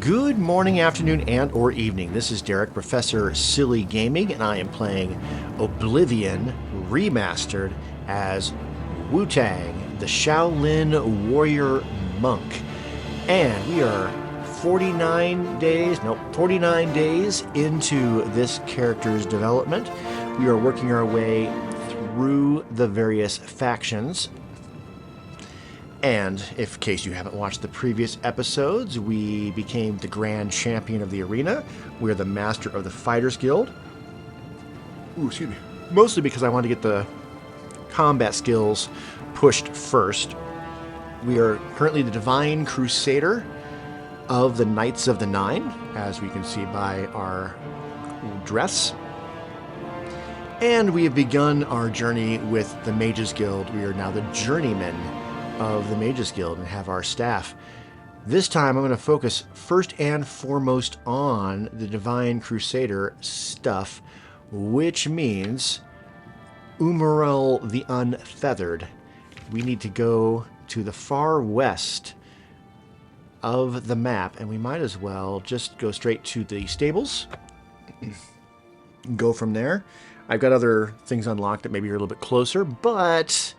Good morning, afternoon, and or evening. This is Derek, Professor Silly Gaming, and I am playing Oblivion Remastered as Wu Tang, the Shao Lin warrior monk. And we are 49 days into this character's development. We are working our way through the various factions. And if, in case you haven't watched the previous episodes, we became the Grand Champion of the arena. We're the Master of the Fighters Guild. Ooh, excuse me. Mostly because I wanted to get the combat skills pushed first. We are currently the Divine Crusader of the Knights of the Nine, as we can see by our dress. And we have begun our journey with the Mages Guild. We are now the Journeymen of the Mages Guild and have our staff. This time I'm going to focus first and foremost on the Divine Crusader stuff, which means Umaril the Unfeathered. We need to go to the far west of the map, and we might as well just go straight to the stables and go from there. I've got other things unlocked that maybe are a little bit closer, but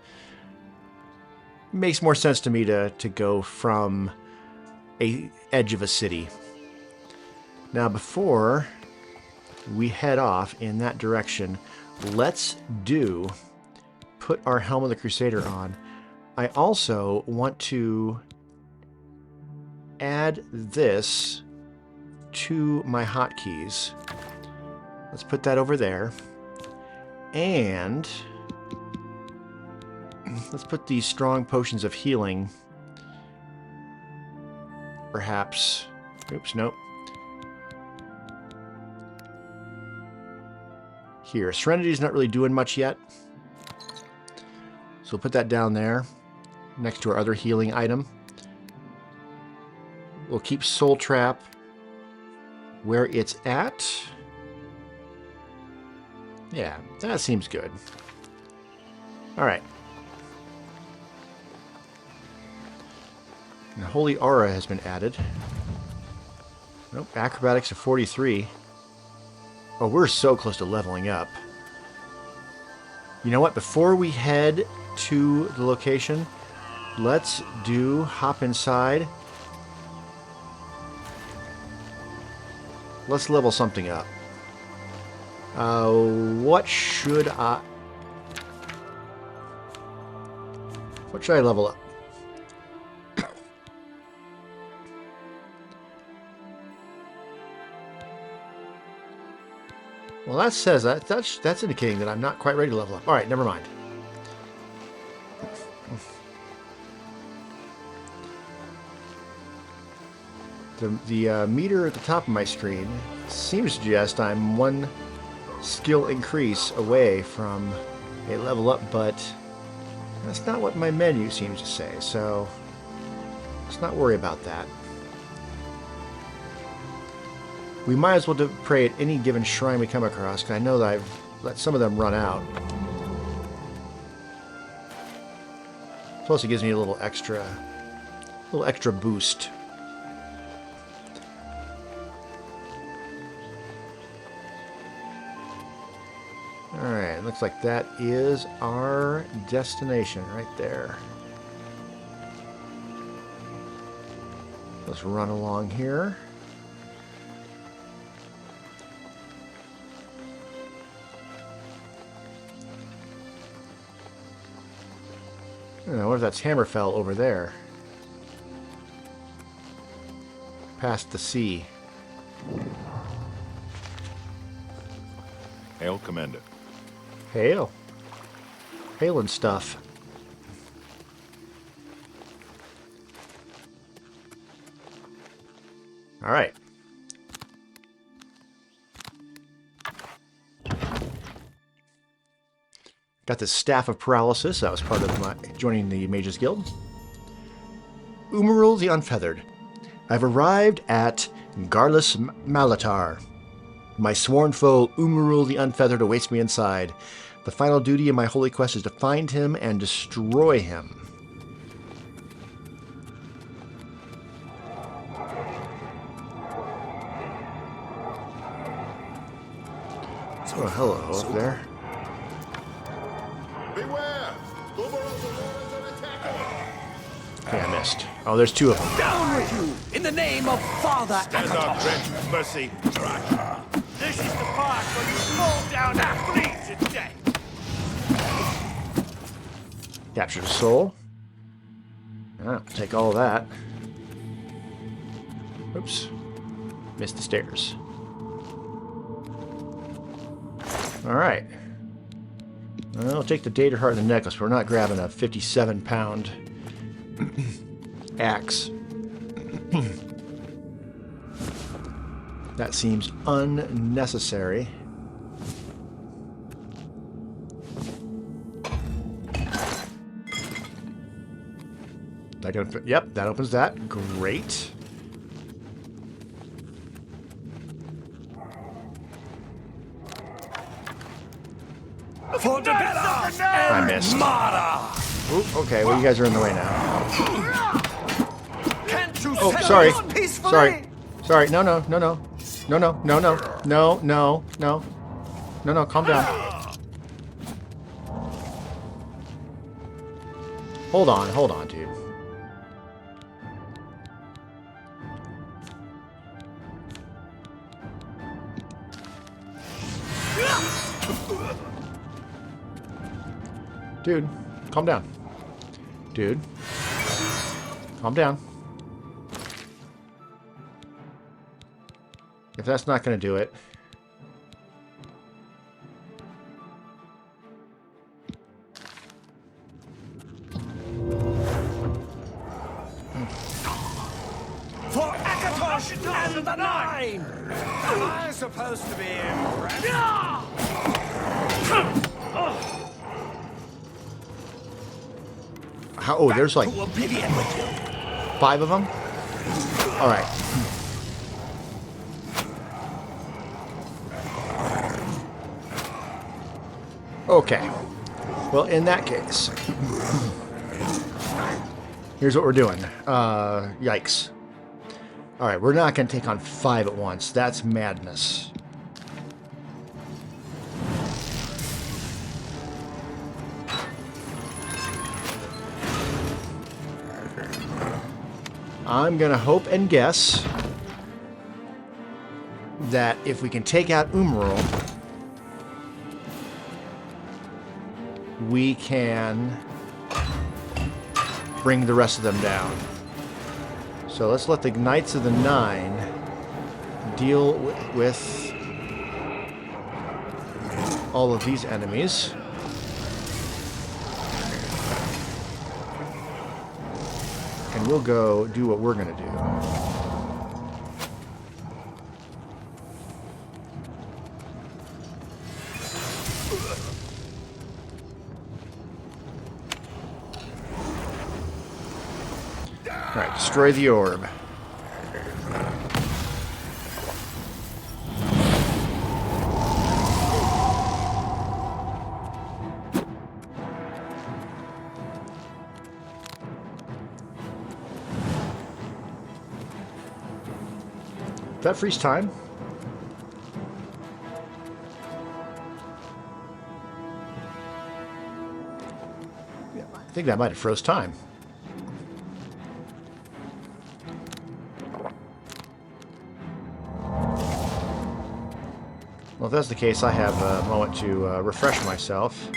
makes more sense to me to go from a edge of a city. Now, before we head off in that direction, let's put our Helm of the Crusader on. I also want to add this to my hotkeys. Let's put that over there. And let's put these strong potions of healing. Perhaps. Oops, nope. Here. Serenity's not really doing much yet. So we'll put that down there next to our other healing item. We'll keep Soul Trap where it's at. Yeah, that seems good. Alright. And Holy Aura has been added. Nope, Acrobatics of 43. Oh, we're so close to leveling up. You know what? Before we head to the location, let's hop inside. Let's level something up. What should I level up? Well, that says that's indicating that I'm not quite ready to level up. All right, never mind. The meter at the top of my screen seems to suggest I'm one skill increase away from a level up, but that's not what my menu seems to say, so let's not worry about that. We might as well pray at any given shrine we come across, because I know that I've let some of them run out. Plus it gives me a little extra boost. Alright, looks like that is our destination right there. Let's run along here. I wonder if that's Hammerfell over there. Past the sea. Hail, Commander. Hail. Hail and stuff. Alright. Got the Staff of Paralysis. That was part of my joining the Mages Guild. Umaril the Unfeathered. I've arrived at Garlus Malatar. My sworn foe, Umaril the Unfeathered, awaits me inside. The final duty of my holy quest is to find him and destroy him. Oh, hello up there. Beware! Umaril the Unfeathered. Okay, I missed. Oh, there's two of them. Down with you! In the name of Father Stand up, Prince. Mercy. This is the part where you fall down and bleed to death. Captured a soul. Ah, take all of that. Oops. Missed the stairs. Alright. I'll take the data heart and the necklace. We're not grabbing a 57-pound axe. That seems unnecessary. Yep, that opens that. Great. For the better! I missed. Oop, okay, well, you guys are in the way now. Can't you Oh, settle sorry. this peacefully? Sorry. Sorry. No, no, no, no. No, no, no, no. No, no, no. No, no, calm down. Hold on, dude. Dude, calm down. Dude. Calm down. If that's not going to do it... For Akatosh and the Nine! Am I supposed to be impressed? How, oh, there's like To Oblivion with you. 5 of them? Alright. Okay. Well, in that case, here's what we're doing. Yikes. Alright, we're not going to take on 5 at once. That's madness. I'm going to hope and guess that if we can take out Umaril, we can bring the rest of them down. So let's let the Knights of the Nine deal with all of these enemies. And we'll go do what we're going to do. Alright, destroy the orb. That frees time. Yeah, I think that might have froze time. Well, if that's the case, I have a moment to refresh myself.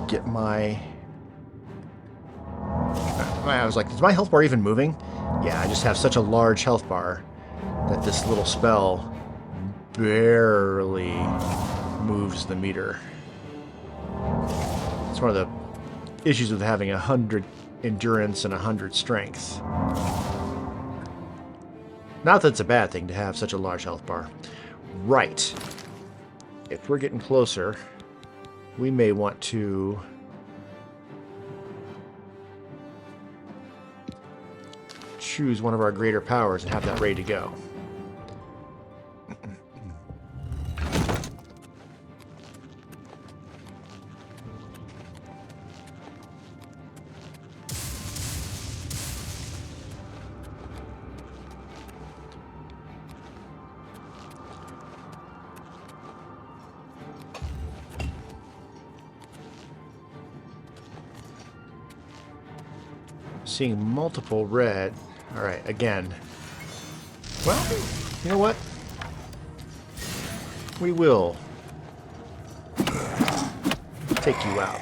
Get my... I was like, is my health bar even moving? Yeah, I just have such a large health bar that this little spell barely moves the meter. It's one of the issues with having 100 endurance and 100 strength. Not that it's a bad thing to have such a large health bar. Right. If we're getting closer, we may want to... choose one of our greater powers and have that ready to go. Seeing multiple red. Alright, again. Well, you know what? We will take you out.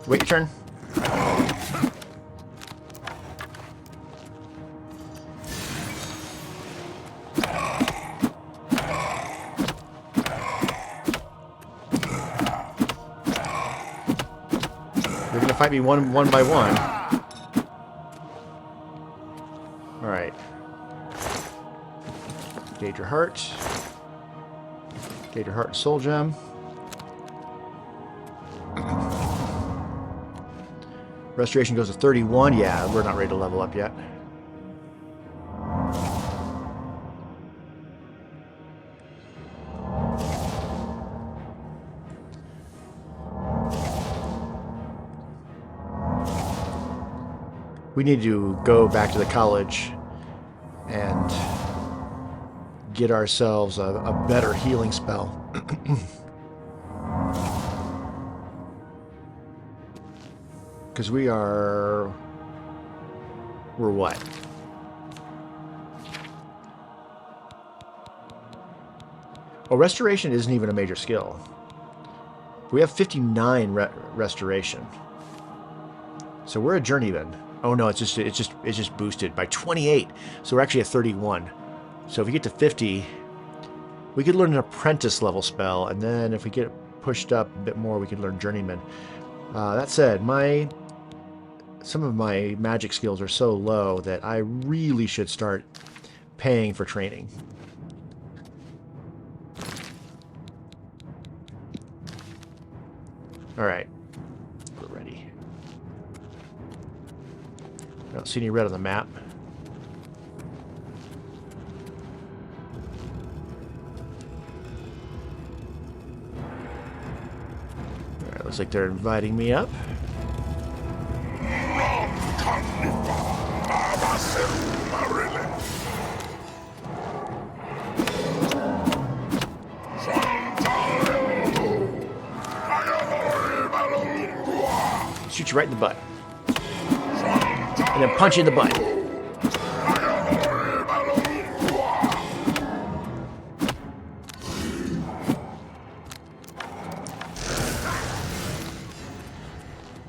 Wait your turn. You're gonna fight me one by one. All right. Gauge your heart. Gauge your heart and soul gem. Restoration goes to 31. Yeah, we're not ready to level up yet. We need to go back to the college and get ourselves a better healing spell. Because we're what? Well, restoration isn't even a major skill. We have 59 restoration. So we're a journeyman. Oh no, it's just boosted by 28. So we're actually at 31. So if we get to 50, we could learn an apprentice level spell, and then if we get pushed up a bit more, we could learn journeyman. That said, some of my magic skills are so low that I really should start paying for training. Alright. We're ready. I don't see any red on the map. Alright, looks like they're inviting me up. Shoot you right in the butt. And then punch you in the butt.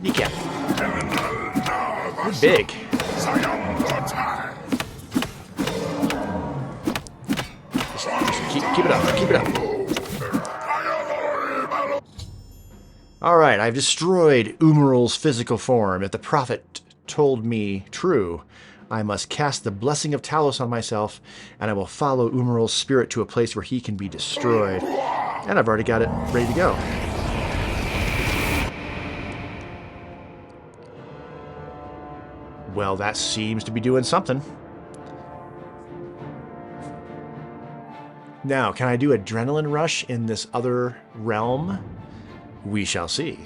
Kneecap. You're big. Just keep it up. Keep it up. Alright, I've destroyed Umaril's physical form. If the prophet told me true, I must cast the blessing of Talos on myself, and I will follow Umaril's spirit to a place where he can be destroyed. And I've already got it ready to go. Well, that seems to be doing something. Now, can I do adrenaline rush in this other realm? We shall see.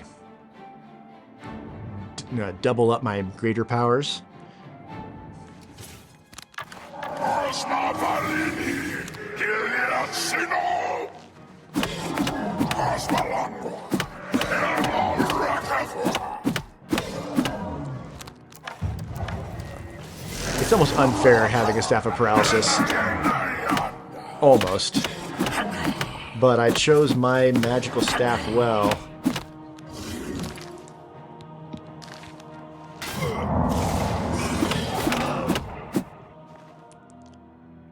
Double up my greater powers. It's almost unfair having a staff of paralysis. Almost. But I chose my magical staff well.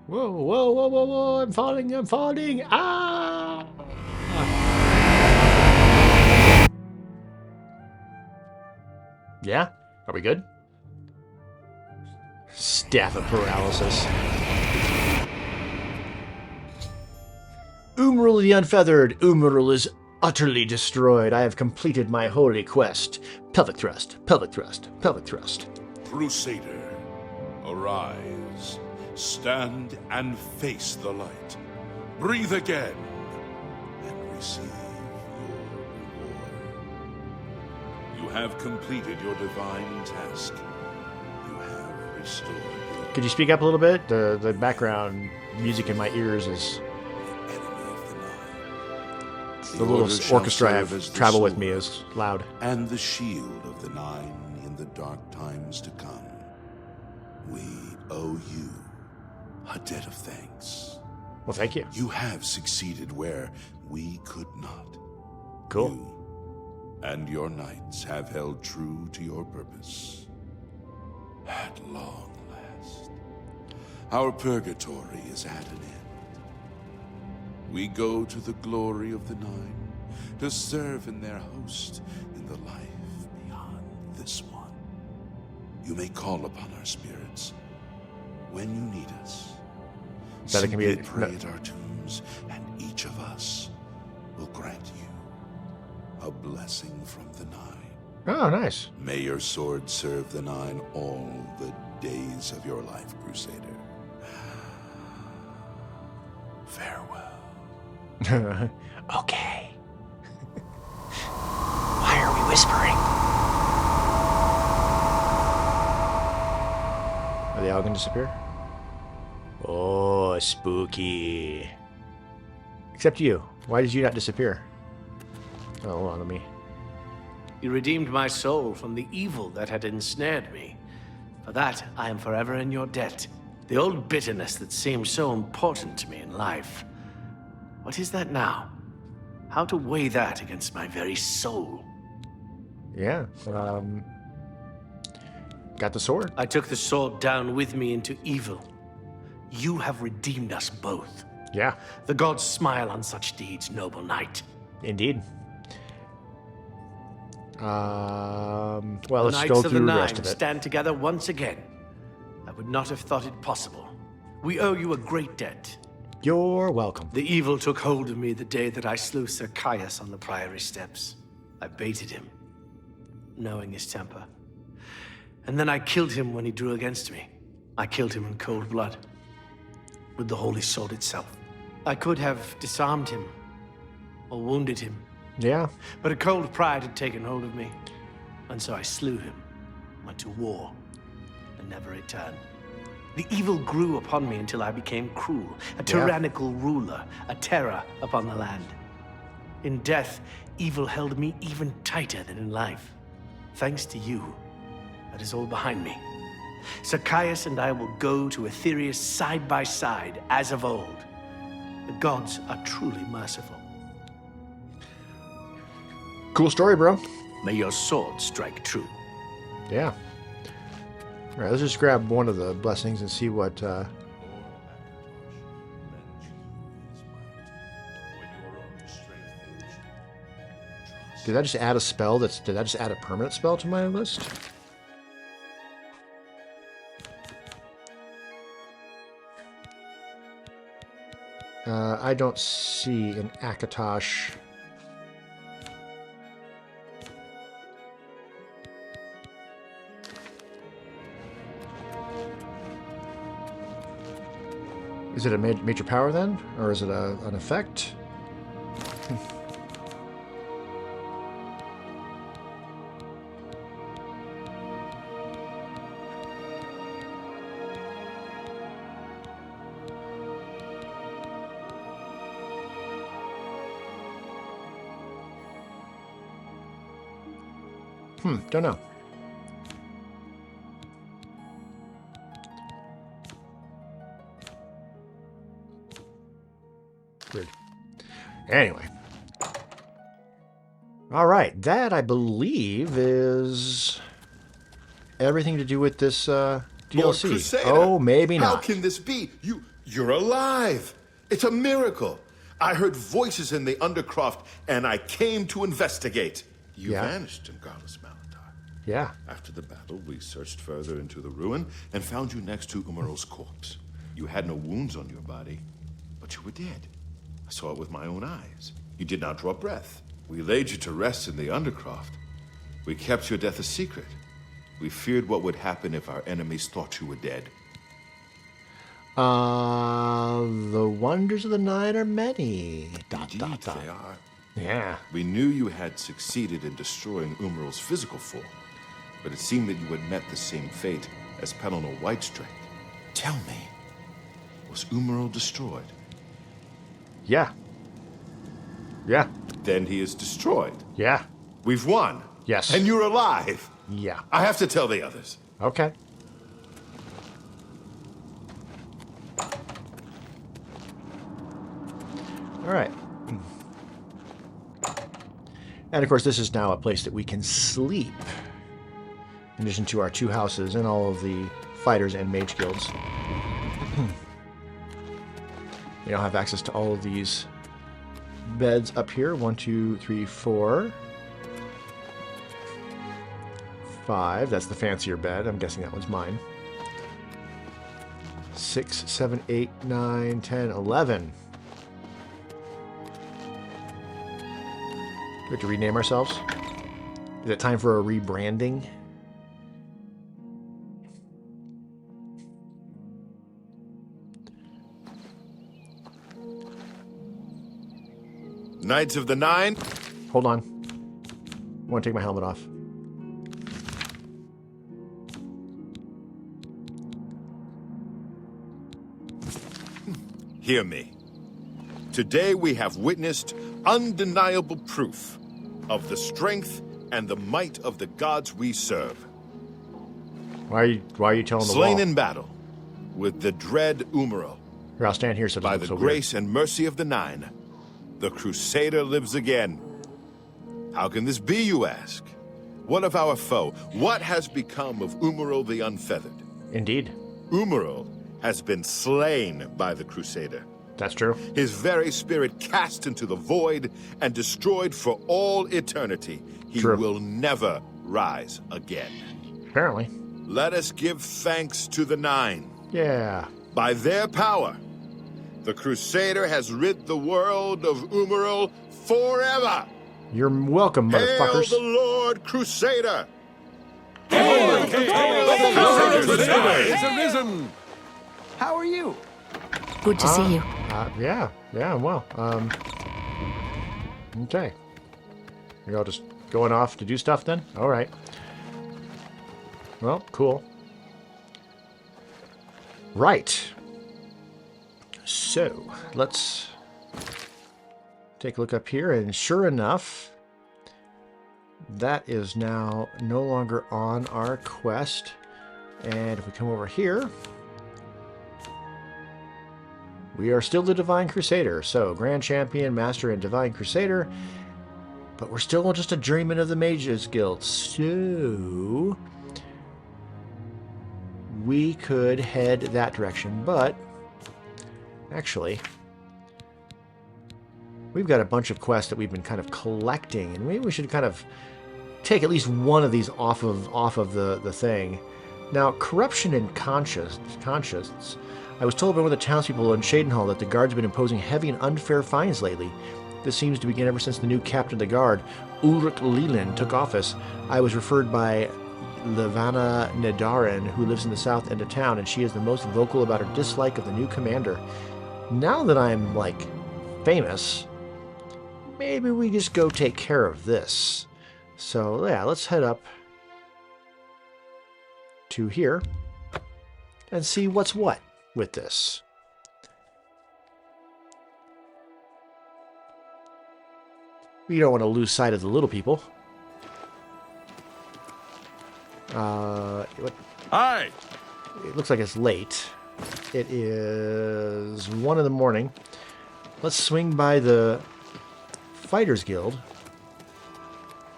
Whoa, whoa, whoa, whoa, whoa, I'm falling, ah! Yeah? Are we good? Staff of paralysis. Umaril the Unfeathered. Umaril is utterly destroyed. I have completed my holy quest. Pelvic thrust, pelvic thrust, pelvic thrust. Crusader, arise. Stand and face the light. Breathe again and receive your reward. You have completed your divine task. You have restored the Could you speak up a little bit? The background music in my ears is... enemy of the Nine. The little order shall orchestra I serve have as the travel with sword me is loud. and the shield of the Nine in the dark times to come. We owe you a debt of thanks. Well, thank you. You have succeeded where we could not. Cool. You and your knights have held true to your purpose. At long last, our purgatory is at an end. We go to the glory of the Nine to serve in their host in the life beyond this one. You may call upon our spirits when you need us. That it can be Simply pray at our tombs, and each of us will grant you a blessing from the Nine. Oh, nice. May your sword serve the Nine all the days of your life, Crusader. Farewell. Okay. Why are we whispering? Are they all going to disappear? Oh, spooky. Except you. Why did you not disappear? Oh, hold on, let me... You redeemed my soul from the evil that had ensnared me. For that, I am forever in your debt. The old bitterness that seemed so important to me in life. What is that now? How to weigh that against my very soul? Yeah, got the sword. I took the sword down with me into evil. You have redeemed us both. Yeah, The gods smile on such deeds, noble knight. indeed. Well, The let's Knights go of the through the Nine rest of it. stand together once again. I would not have thought it possible. We owe you a great debt. You're welcome. The evil took hold of me the day that I slew Sir Caius on the Priory steps. I baited him, knowing his temper. And then I killed him when he drew against me. I killed him in cold blood, with the holy sword itself. I could have disarmed him, or wounded him, Yeah, but a cold pride had taken hold of me. And so I slew him, went to war, and never returned. The evil grew upon me until I became cruel, a tyrannical ruler, a terror upon the land. In death, evil held me even tighter than in life. Thanks to you, that is all behind me. Sir Caius and I will go to Aetherius side by side, as of old. The gods are truly merciful. cool story, bro. May your sword strike true. Yeah. All right, let's just grab one of the blessings and see what... Did I just add a spell that's... Did I just add a permanent spell to my list? I don't see an Akatosh... Is it a major power then? Or is it an effect? Don't know. Weird. Anyway. All right. That, I believe, is everything to do with this Lord DLC. Crusader, Oh, maybe How not. can this be? You're alive. It's a miracle. I heard voices in the Undercroft, and I came to investigate. You Yeah. vanished, Imgarlus Malatar. Yeah. After the battle, we searched further into the ruin and found you next to Umaril's corpse. You had no wounds on your body, but you were dead. I saw it with my own eyes. You did not draw breath. We laid you to rest in the Undercroft. We kept your death a secret. We feared what would happen if our enemies thought you were dead. The wonders of the night are many. Indeed, they are. Yeah. We knew you had succeeded in destroying Umaril's physical form, but it seemed that you had met the same fate as Pelennor Whitestrake. Tell me, was Umaril destroyed? Yeah. Yeah. then he is destroyed. Yeah. We've won. Yes. And you're alive. Yeah. I have to tell the others. Okay. All right. And of course, this is now a place that we can sleep. In addition to our 2 houses and all of the fighters and mage guilds. We now have access to all of these beds up here. 1, 2, 3, 4. 5. That's the fancier bed. I'm guessing that one's mine. 6, 7, 8, 9, 10, 11. Do we have to rename ourselves? Is it time for a rebranding? Knights of the Nine. Hold on. I want to take my helmet off. Hear me. Today we have witnessed undeniable proof of the strength and the might of the gods we serve. Why are you telling the Slain wall? in battle with the dread Umaril. Here, I'll stand here so it By doesn't the look so weird. grace and mercy of the Nine, the Crusader lives again. How can this be, you ask? What of our foe? What has become of Umaril the Unfeathered? Indeed. Umaril has been slain by the Crusader. That's true. His very spirit cast into the void and destroyed for all eternity. He True. will never rise again. Apparently. Let us give thanks to the Nine. Yeah. By their power, the Crusader has rid the world of Umaril forever. You're welcome, Hail motherfuckers. the Lord Crusader! It's arisen! How are you? Good to see you. Yeah, well, okay. You're all just going off to do stuff then? All right. Well, cool. Right. So, let's take a look up here, and sure enough, that is now no longer on our quest. And if we come over here, we are still the Divine Crusader. So, Grand Champion, Master, and Divine Crusader. But we're still just a journeyman of the Mages Guild. So, we could head that direction. But, actually, we've got a bunch of quests that we've been kind of collecting. And maybe we should kind of take at least one of these off of the thing. Now, corruption and conscience. I was told by one of the townspeople in Shadenhall that the guards have been imposing heavy and unfair fines lately. This seems to begin ever since the new captain of the guard, Ulterior Motives, took office. I was referred by Levana Nedarin, who lives in the south end of town, and she is the most vocal about her dislike of the new commander. Now that I'm, like, famous, maybe we just go take care of this. So, yeah, let's head up to here and see what's what with this. We don't want to lose sight of the little people. Hi! It looks like it's late. It is 1 in the morning. Let's swing by the Fighters Guild.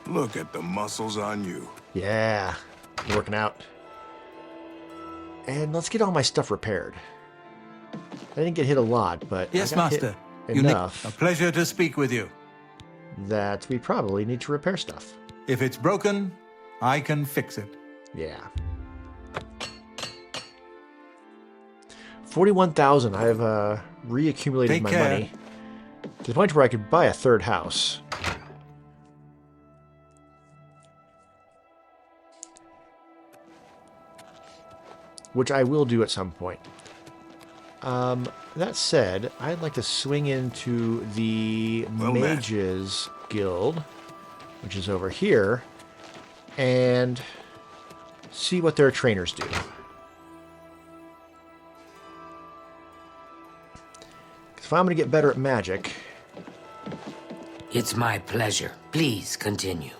Look at the muscles on you. Yeah, working out. And let's get all my stuff repaired. I didn't get hit a lot, but Yes, I got Master. hit A enough pleasure to speak with you. that we probably need to repair stuff. If it's broken, I can fix it. Yeah. 41,000. I've reaccumulated Take my care. money to the point where I could buy a third house. Which I will do at some point. That said, I'd like to swing into the Well met. Mages Guild, which is over here, and see what their trainers do. If I'm going to get better at magic, It's my pleasure. Please continue.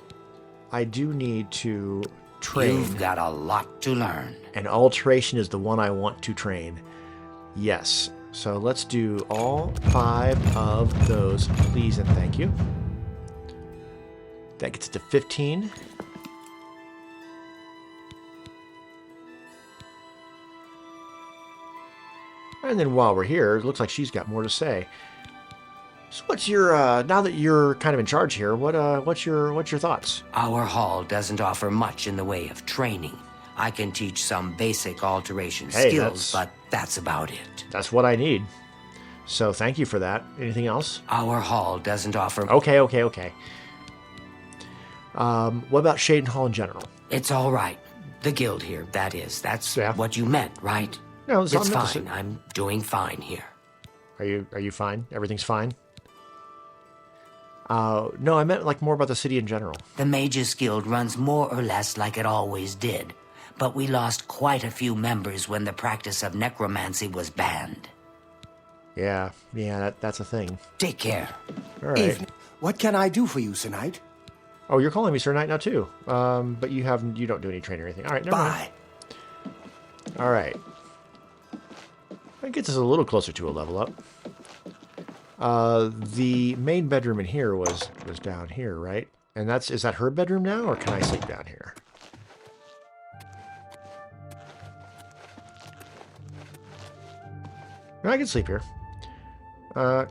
I do need to train. You've got a lot to learn. And alteration is the one I want to train. Yes. So let's do all 5 of those, please and thank you. That gets to 15. And then while we're here, it looks like she's got more to say. So what's your now that you're kind of in charge here, what's your thoughts? Our hall doesn't offer much in the way of training. I can teach some basic alteration skills, but that's about it. That's what I need. So thank you for that. Anything else? Our hall doesn't offer... Okay. What about Shaden Hall in general? It's all right. The guild here, that is. That's what you meant, right? No, it's fine. I'm doing fine here. Are you fine? Everything's fine? No, I meant like more about the city in general. The Mages Guild runs more or less like it always did, but we lost quite a few members when the practice of necromancy was banned. Yeah, that's a thing. Take care. All right. Evening. What can I do for you, Sir Knight? Oh, you're calling me Sir Knight now too. But you don't do any training or anything. All right, never mind. All right. That gets us a little closer to a level up. The main bedroom in here was down here, right? And is that her bedroom now, or can I sleep down here? No, I can sleep here.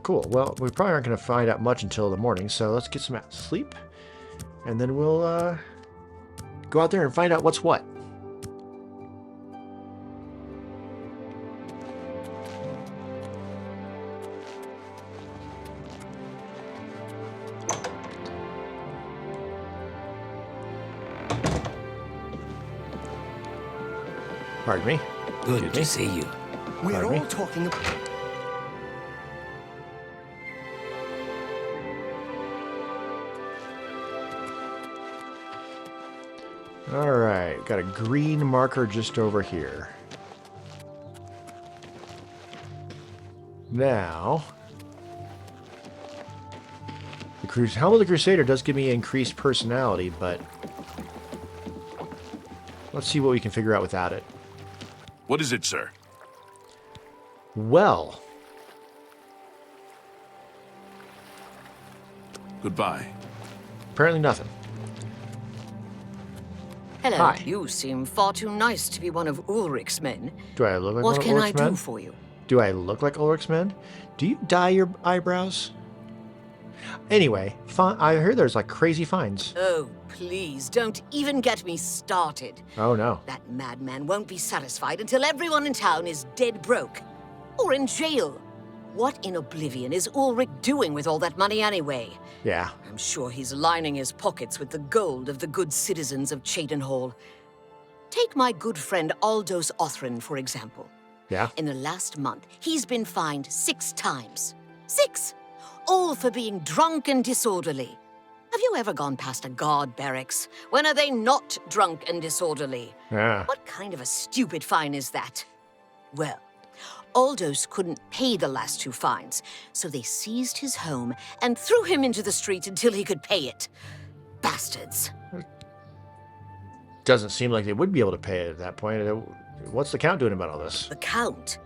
Cool. Well, we probably aren't going to find out much until the morning, so let's get some sleep. And then we'll go out there and find out what's what. Pardon me. Good to see you. We're all talking about... Alright, got a green marker just over here. Now, the Helm of the Crusader does give me increased personality, but let's see what we can figure out without it. What is it, sir? Well. Goodbye. Apparently nothing. Hello. Hi. You seem far too nice to be one of Ulrich's men. Do I look like what one of can Ulrich's I men? do for you? Do I look like Ulrich's men? Do you dye your eyebrows? Anyway, I heard there's like crazy fines. Oh, please, don't even get me started. Oh no. That madman won't be satisfied until everyone in town is dead broke. Or in jail. What in Oblivion is Ulrich doing with all that money anyway? Yeah. I'm sure he's lining his pockets with the gold of the good citizens of Cheydinhall. Take my good friend Aldous Othrin, for example. Yeah? In the last month, he's been fined 6 times. 6! All for being drunk and disorderly. Have you ever gone past a guard barracks? When are they not drunk and disorderly? Yeah. What kind of a stupid fine is that? Well, Aldous couldn't pay the last 2 fines, so they seized his home and threw him into the street until he could pay it. Bastards. Doesn't seem like they would be able to pay it at that point. What's the Count doing about all this? The Count?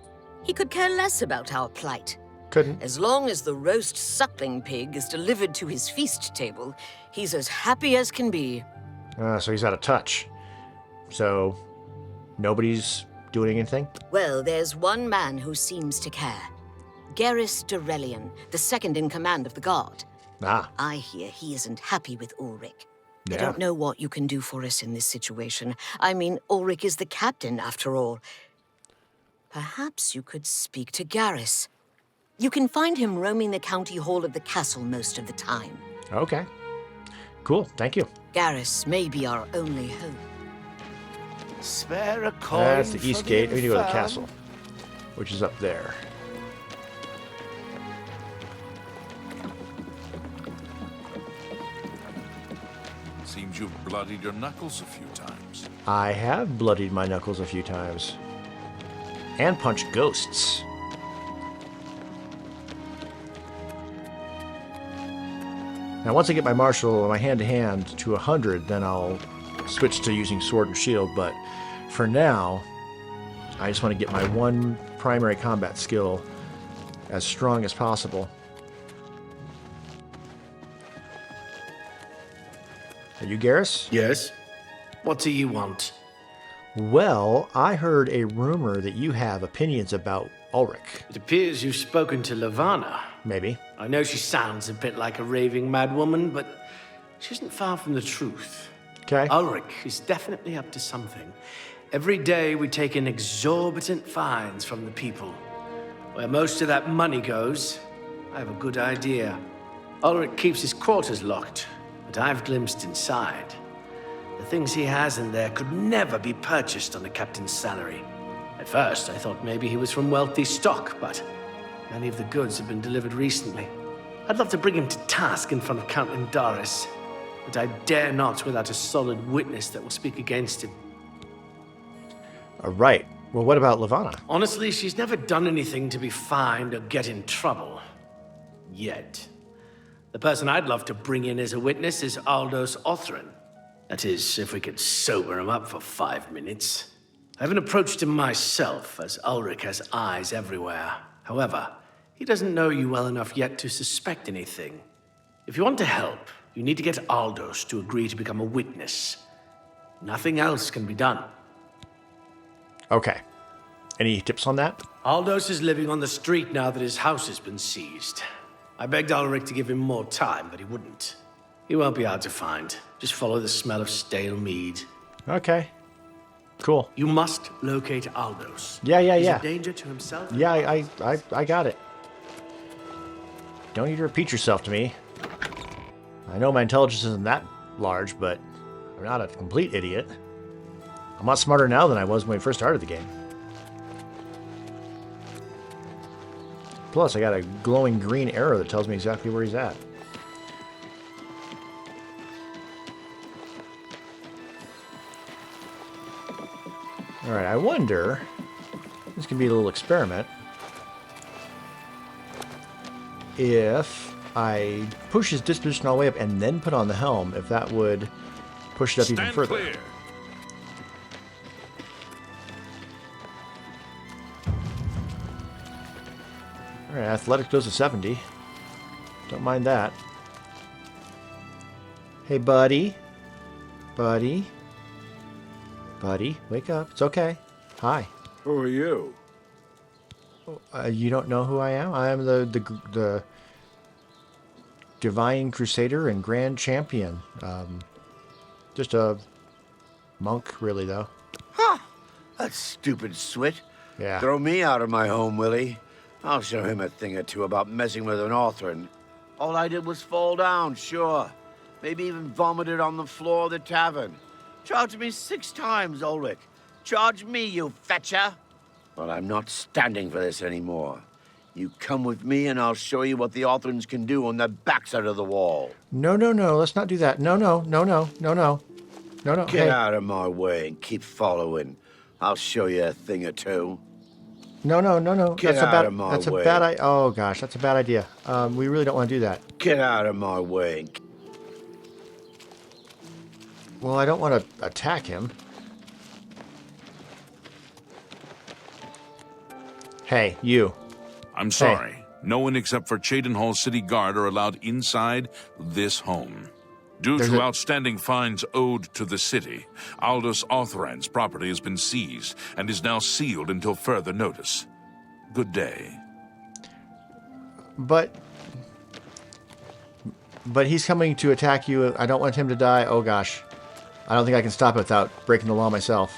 He could care less about our plight. Couldn't. As long as the roast suckling pig is delivered to his feast table, he's as happy as can be. So he's out of touch. So nobody's doing anything? Well, there's one man who seems to care. Garrus Durelian, the second in command of the guard. Ah. I hear he isn't happy with Ulrich. Yeah. I don't know what you can do for us in this situation. I mean, Ulrich is the captain, after all. Perhaps you could speak to Garrus. You can find him roaming the county hall of the castle most of the time. Okay. Cool, thank you. Garrus may be our only hope. Spare a coin. That's the east for gate. We need to go to the infirm. castle, which is up there. Seems you've bloodied your knuckles a few times. I have bloodied my knuckles a few times. And punched ghosts. Now, once I get my martial, my hand-to-hand to 100, then I'll switch to using sword and shield, but for now, I just want to get my one primary combat skill as strong as possible. Are you Garrus? Yes? What do you want? Well, I heard a rumor that you have opinions about Ulrich. It appears you've spoken to Levana. Maybe. I know she sounds a bit like a raving madwoman, but she isn't far from the truth. Okay. Ulrich is definitely up to something. Every day we take in exorbitant fines from the people. Where most of that money goes, I have a good idea. Ulrich keeps his quarters locked, but I've glimpsed inside. The things he has in there could never be purchased on the captain's salary. At first, I thought maybe he was from wealthy stock, but many of the goods have been delivered recently. I'd love to bring him to task in front of Count Indaris, but I dare not without a solid witness that will speak against him. Right. Well, what about Levana? Honestly, she's never done anything to be fined or get in trouble. Yet. The person I'd love to bring in as a witness is Aldous Othran. That is, if we could sober him up for 5 minutes. I haven't approached him myself, as Ulrich has eyes everywhere. However, he doesn't know you well enough yet to suspect anything. If you want to help, you need to get Aldous to agree to become a witness. Nothing else can be done. Okay. Any tips on that? Aldous is living on the street now that his house has been seized. I begged Ulrich to give him more time, but he wouldn't. He won't be hard to find. Just follow the smell of stale mead. Okay. Cool. You must locate Aldous. Yeah. He's a danger to himself. Yeah, I got it. Don't need to repeat yourself to me. I know my intelligence isn't that large, but I'm not a complete idiot. I'm a lot smarter now than I was when we first started the game. Plus, I got a glowing green arrow that tells me exactly where he's at. Alright, I wonder... This can be a little experiment. If I push his disposition all the way up and then put on the helm, if that would push it up even further. Clear. Alright, athletics goes to 70. Don't mind that. Hey, buddy. Buddy. Buddy, wake up. It's okay. Hi. Who are you? You don't know who I am? I am the Divine Crusader and Grand Champion. Just a monk, really, though. Ha! That stupid swit. Yeah. Throw me out of my home, will he? I'll show him a thing or two about messing with an Othran. All I did was fall down, sure. Maybe even vomited on the floor of the tavern. Charge me 6 times, Ulrich. Charge me, you fetcher. But I'm not standing for this anymore. You come with me and I'll show you what the Othrans can do on the backside of the wall. No. Let's not do that. No. Get Hey. out of my way and keep following. I'll show you a thing or two. No. Get out of my way. Oh gosh, that's a bad idea. We really don't want to do that. Get out of my way. Well, I don't want to attack him. Hey, you. I'm sorry. No one except for Cheydinhall City Guard are allowed inside this home. Due to outstanding fines owed to the city, Aldous Othran's property has been seized and is now sealed until further notice. Good day. But he's coming to attack you. I don't want him to die. Oh gosh. I don't think I can stop it without breaking the law myself.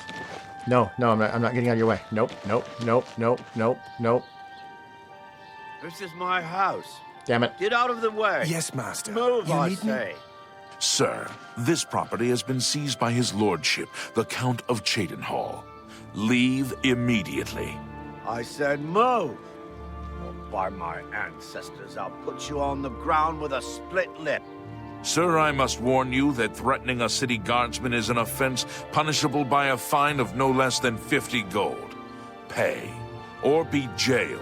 No, I'm not getting out of your way. Nope. This is my house. Damn it. Get out of the way. Yes, master. Move, You I need me? say. Sir, this property has been seized by his lordship, the Count of Cheydinhall. Leave immediately. I said move. Or by my ancestors, I'll put you on the ground with a split lip. Sir, I must warn you that threatening a city guardsman is an offense punishable by a fine of no less than 50 gold. Pay, or be jailed.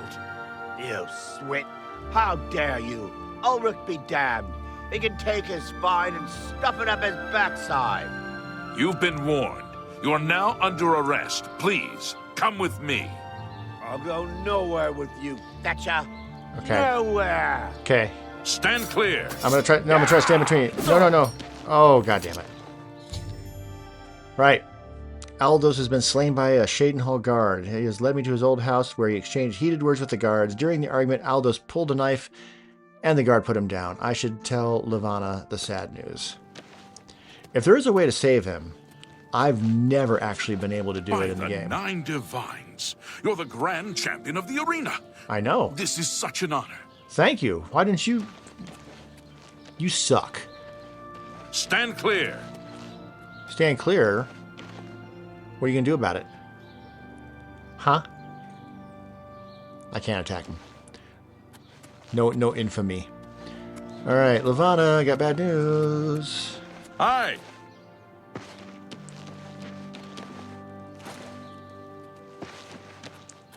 You swit. How dare you? Ulrich be damned. He can take his spine and stuff it up his backside. You've been warned. You are now under arrest. Please, come with me. I'll go nowhere with you, Thatcher. Okay. Nowhere. Okay. Stand clear. I'm gonna try. No, I'm gonna try to stand between you. No, no, no. Oh, god damn it. Right. Aldous has been slain by a Shadenhall guard. He has led me to his old house where he exchanged heated words with the guards. During the argument, Aldous pulled a knife and the guard put him down. I should tell Levana the sad news. If there is a way to save him, I've never actually been able to do it in the game. 9 divines. You're the grand champion of the arena. I know. This is such an honor. Thank you. Why didn't you... You suck. Stand clear. Stand clear? What are you going to do about it? Huh? I can't attack him. No infamy. Alright, Levana, I got bad news. Hi.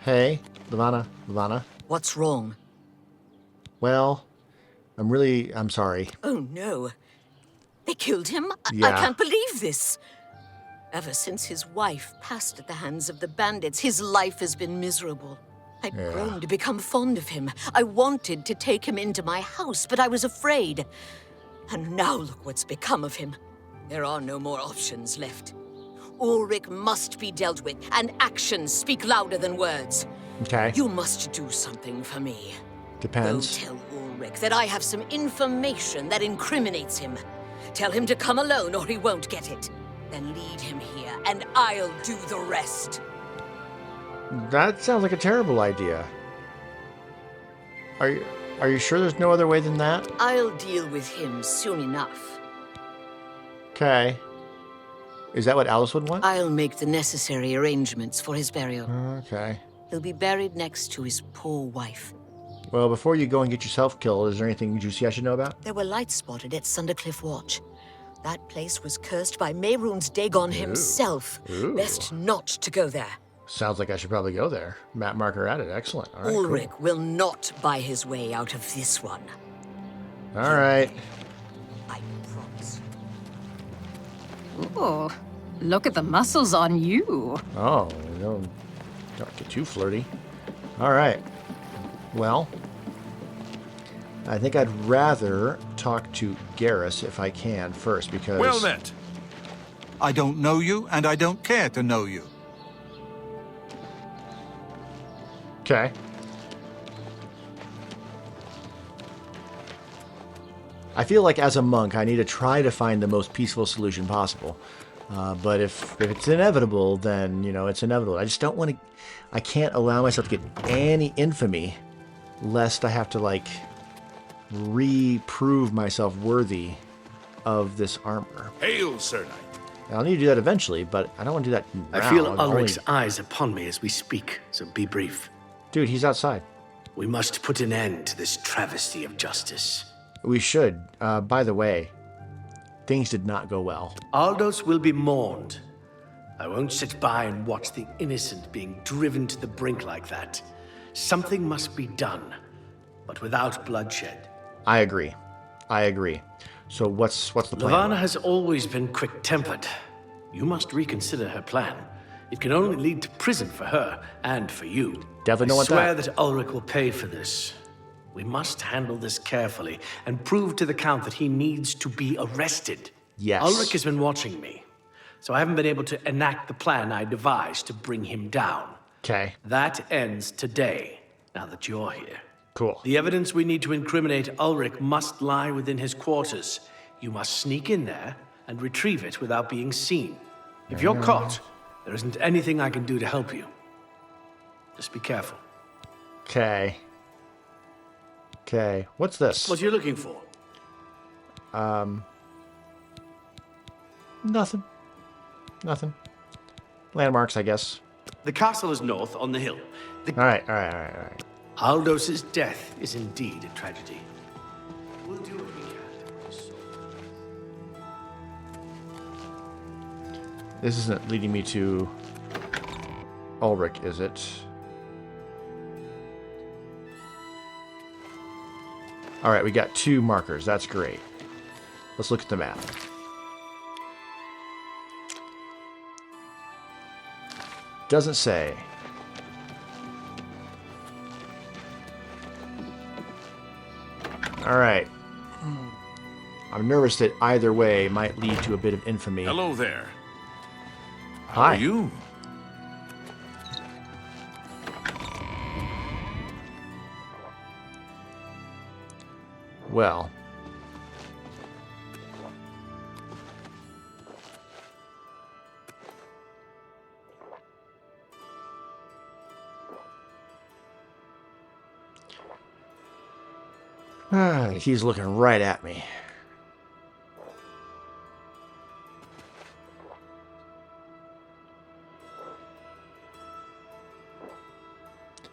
Hey, Levana. What's wrong? Well, I'm sorry. Oh, no. They killed him? I Yeah. can't believe this. Ever since his wife passed at the hands of the bandits, his life has been miserable. I'd grown to become fond of him. I wanted to take him into my house, but I was afraid. And now look what's become of him. There are no more options left. Ulrich must be dealt with, and actions speak louder than words. Okay. You must do something for me. Depends. Go tell Ulrich that I have some information that incriminates him. Tell him to come alone or he won't get it. Then lead him here, and I'll do the rest. That sounds like a terrible idea. Are you sure there's no other way than that? I'll deal with him soon enough. Okay. Is that what Alice would want? I'll make the necessary arrangements for his burial. Okay. He'll be buried next to his poor wife. Well, before you go and get yourself killed, is there anything juicy I should know about? There were lights spotted at Sundercliff Watch. That place was cursed by Mehrunes Dagon himself. Ooh. Best not to go there. Sounds like I should probably go there. Map marker added. Excellent. All right, Ulrich cool. will not buy his way out of this one. All right. I promise. Ooh, look at the muscles on you. Oh, don't get too flirty. All right. Well, I think I'd rather talk to Garrus if I can first, because... Well met. I don't know you, and I don't care to know you. Okay. I feel like as a monk, I need to try to find the most peaceful solution possible. But if it's inevitable, then, it's inevitable. I just don't want to... I can't allow myself to get any infamy, lest I have to, reprove myself worthy of this armor. Hail, Sir Knight. I'll need to do that eventually, but I don't want to do that now. I feel I'll Ulrich's only- eyes upon me as we speak, so be brief. Dude, he's outside. We must put an end to this travesty of justice. We should. By the way, things did not go well. Aldous will be mourned. I won't sit by and watch the innocent being driven to the brink like that. Something must be done, but without bloodshed. I agree. So what's the plan? Levana has always been quick-tempered. You must reconsider her plan. It can only lead to prison for her and for you. Definitely don't want I swear that. that Ulrich will pay for this. We must handle this carefully and prove to the Count that he needs to be arrested. Yes. Ulrich has been watching me, so I haven't been able to enact the plan I devised to bring him down. Okay. That ends today, now that you're here. Cool. The evidence we need to incriminate Ulrich must lie within his quarters. You must sneak in there and retrieve it without being seen. If you're caught, there isn't anything I can do to help you. Just be careful. Okay. What's this? What are you looking for? Nothing. Landmarks, I guess. The castle is north on the hill. All right. Aldos's death is indeed a tragedy. We'll do what we can. This isn't leading me to Ulrich, is it? All right, we got 2 markers. That's great. Let's look at the map. Doesn't say. All right. I'm nervous that either way might lead to a bit of infamy. Hello there. How Hi. are you? Well. He's looking right at me.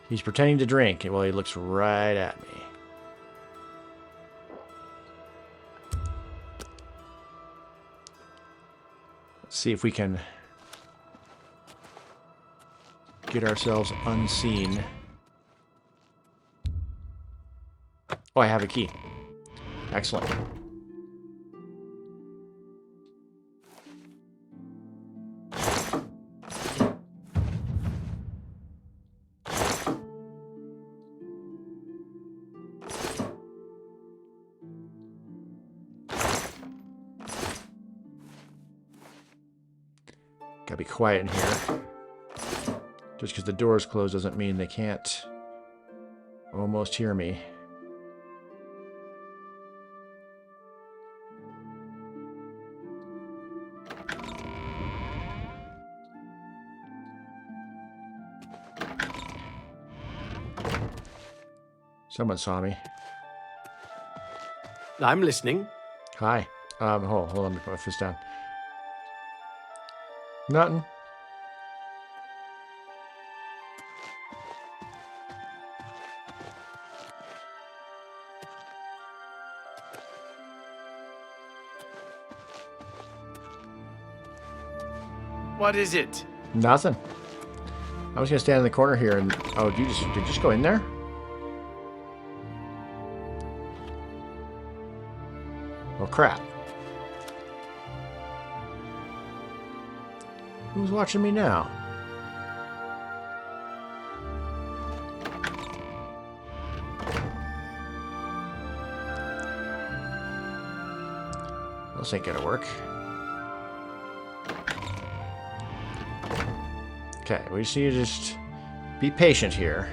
He's pretending to drink while he looks right at me. Let's see if we can get ourselves unseen. Oh, I have a key. Excellent. Gotta be quiet in here. Just because the door is closed doesn't mean they can't almost hear me. Someone saw me. I'm listening. Hi. Hold on, let me put my fist down. Nothing. What is it? Nothing. I was gonna stand in the corner here and did you just go in there? Oh crap. Who's watching me now? This ain't gonna work. Okay, we just need to just be patient here.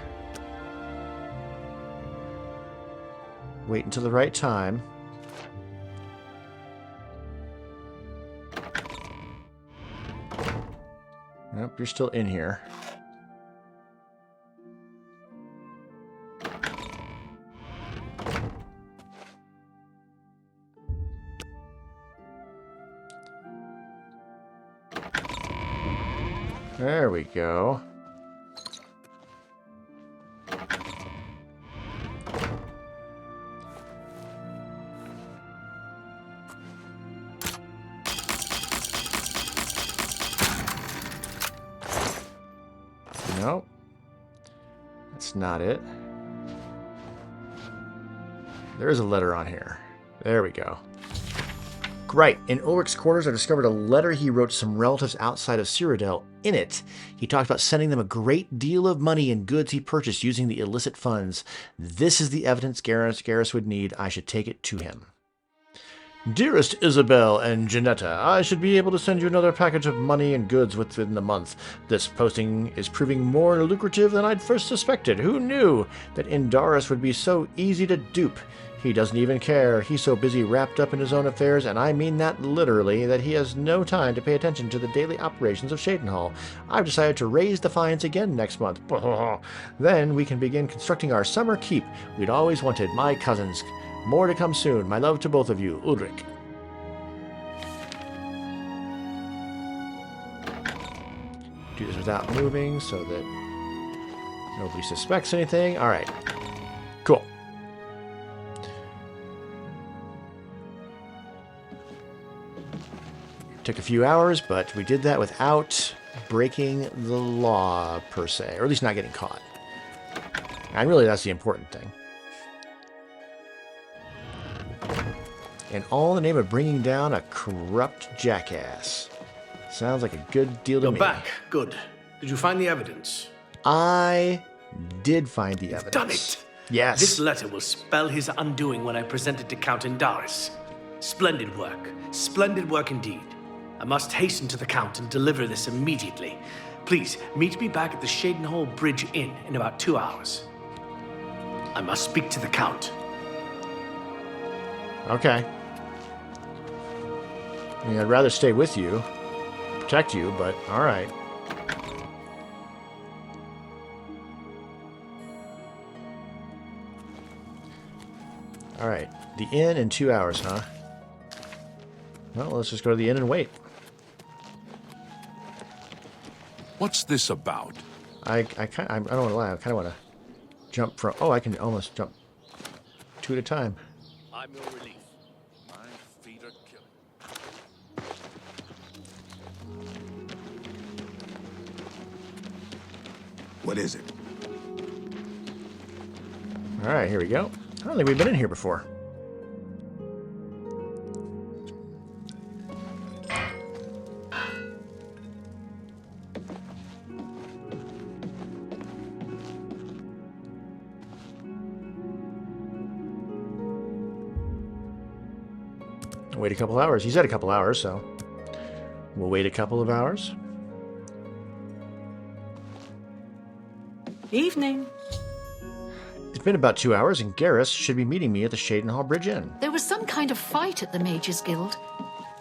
Wait until the right time. Nope, you're still in here. There we go. Nope. That's not it. There is a letter on here. There we go. Right. In Ulrich's quarters, I discovered a letter he wrote to some relatives outside of Cyrodiil. In it, he talked about sending them a great deal of money and goods he purchased using the illicit funds. This is the evidence Garrus would need. I should take it to him. Dearest Isabel and Janetta, I should be able to send you another package of money and goods within the month. This posting is proving more lucrative than I'd first suspected. Who knew that Indarus would be so easy to dupe? He doesn't even care. He's so busy wrapped up in his own affairs, and I mean that literally, that he has no time to pay attention to the daily operations of Shadenhall. I've decided to raise the fines again next month. Then we can begin constructing our summer keep we'd always wanted, my cousins. More to come soon. My love to both of you, Ulrich. Do this without moving so that nobody suspects anything. All right. Cool. Took a few hours, but we did that without breaking the law, per se. Or at least not getting caught. And really, that's the important thing. And all in the name of bringing down a corrupt jackass. Sounds like a good deal to You're me. back. Good. Did you find the evidence? I did find the evidence. Done it. Yes. This letter will spell his undoing when I present it to Count Indaris. Splendid work. Splendid work indeed. I must hasten to the Count and deliver this immediately. Please, meet me back at the Shadenhall Bridge Inn in about 2 hours. I must speak to the Count. Okay. I mean, I'd rather stay with you, protect you, but all right. All right. The inn in 2 hours, huh? Well, let's just go to the inn and wait. What's this about? I don't want to lie. I kind of want to jump from... Oh, I can almost jump 2 at a time. I'm your relief. My feet are killing. What is it? All right, here we go. I don't think we've been in here before. Wait a couple hours. He said a couple hours, so we'll wait a couple of hours. Evening. It's been about 2 hours, and Garrus should be meeting me at the Shadenhall Bridge Inn. There was some kind of fight at the Mages Guild.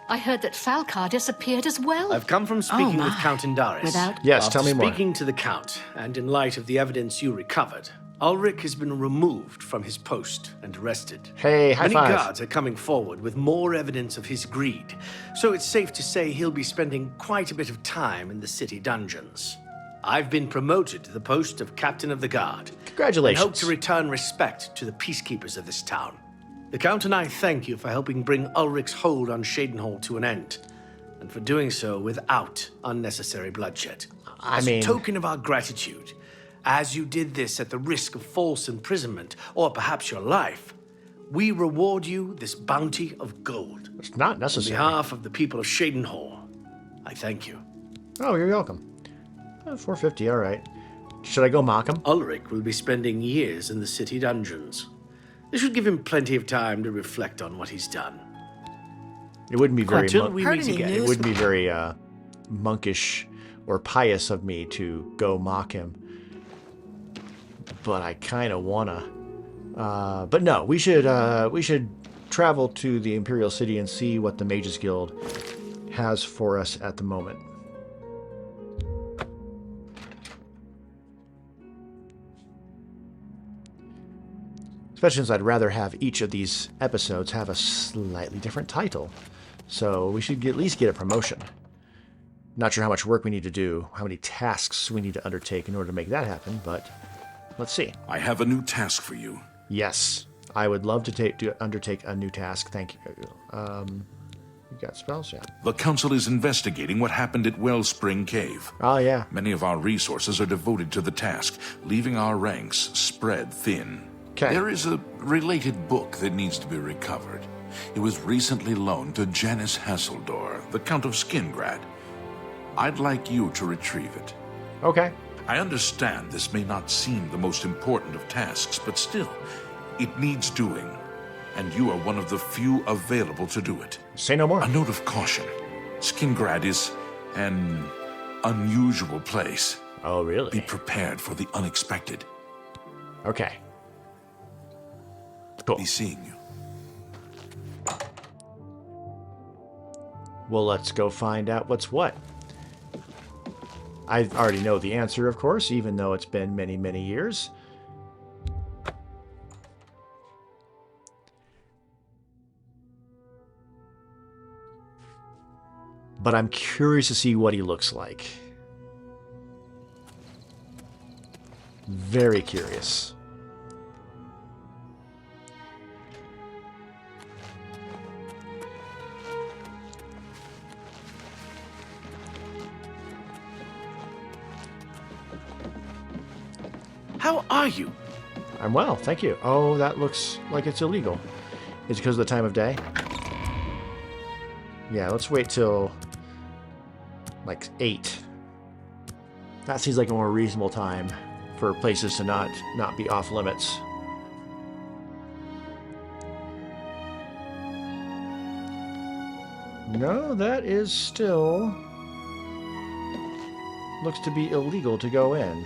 I heard that Falcar disappeared as well. I've come from speaking with Count Indaris. Without... Yes, After tell me more. Speaking to the Count, and in light of the evidence you recovered, Ulrich has been removed from his post and arrested. Hey, high Many five. guards are coming forward with more evidence of his greed, so it's safe to say he'll be spending quite a bit of time in the city dungeons. I've been promoted to the post of Captain of the Guard. Congratulations. And hope to return respect to the peacekeepers of this town. The Count and I thank you for helping bring Ulrich's hold on Shadenhall to an end, and for doing so without unnecessary bloodshed. I mean... As a token of our gratitude, as you did this at the risk of false imprisonment, or perhaps your life, we reward you this bounty of gold. It's not On necessary. behalf of the people of Shadenhall, I thank you. Oh, you're welcome. 450, all right. Should I go mock him? Ulrich will be spending years in the city dungeons. This should give him plenty of time to reflect on what he's done. It wouldn't be very Until we Heard meet any again. news? it wouldn't be very monkish or pious of me to go mock him. But I kind of wanna. But no, we should travel to the Imperial City and see what the Mages Guild has for us at the moment. Especially since I'd rather have each of these episodes have a slightly different title. So we should at least get a promotion. Not sure how much work we need to do, how many tasks we need to undertake in order to make that happen, but let's see. I have a new task for you. Yes, I would love to undertake a new task. Thank you. You got spells? Yeah. The Council is investigating what happened at Wellspring Cave. Oh, yeah. Many of our resources are devoted to the task, leaving our ranks spread thin. 'Kay. There is a related book that needs to be recovered. It was recently loaned to Janice Hasseldor, the Count of Skingrad. I'd like you to retrieve it. Okay. I understand this may not seem the most important of tasks, but still, it needs doing. And you are one of the few available to do it. Say no more. A note of caution. Skingrad is an unusual place. Oh, Be really? prepared for the unexpected. Okay. Cool. Be seeing you. Well, let's go find out what's what. I already know the answer, of course, even though it's been many, many years. But I'm curious to see what he looks like. Very curious. How are you? I'm well, thank you. Oh, that looks like it's illegal. Is it because of the time of day? Yeah, let's wait till like 8. That seems like a more reasonable time for places to not be off limits. No, that is still... looks to be illegal to go in.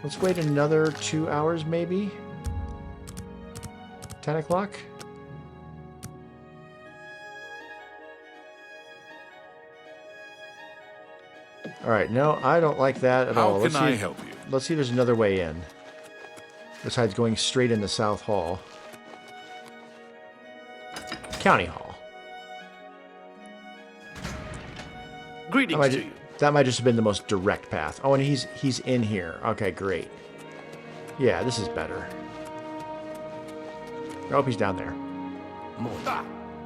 Let's wait another 2 hours, maybe? 10 o'clock? Alright, no, I don't like that at all. How can I help you? Let's see if there's another way in. Besides going straight into South Hall. County Hall. Greetings to you. That might just have been the most direct path. Oh, and he's in here. Okay, great. Yeah, this is better. I hope he's down there.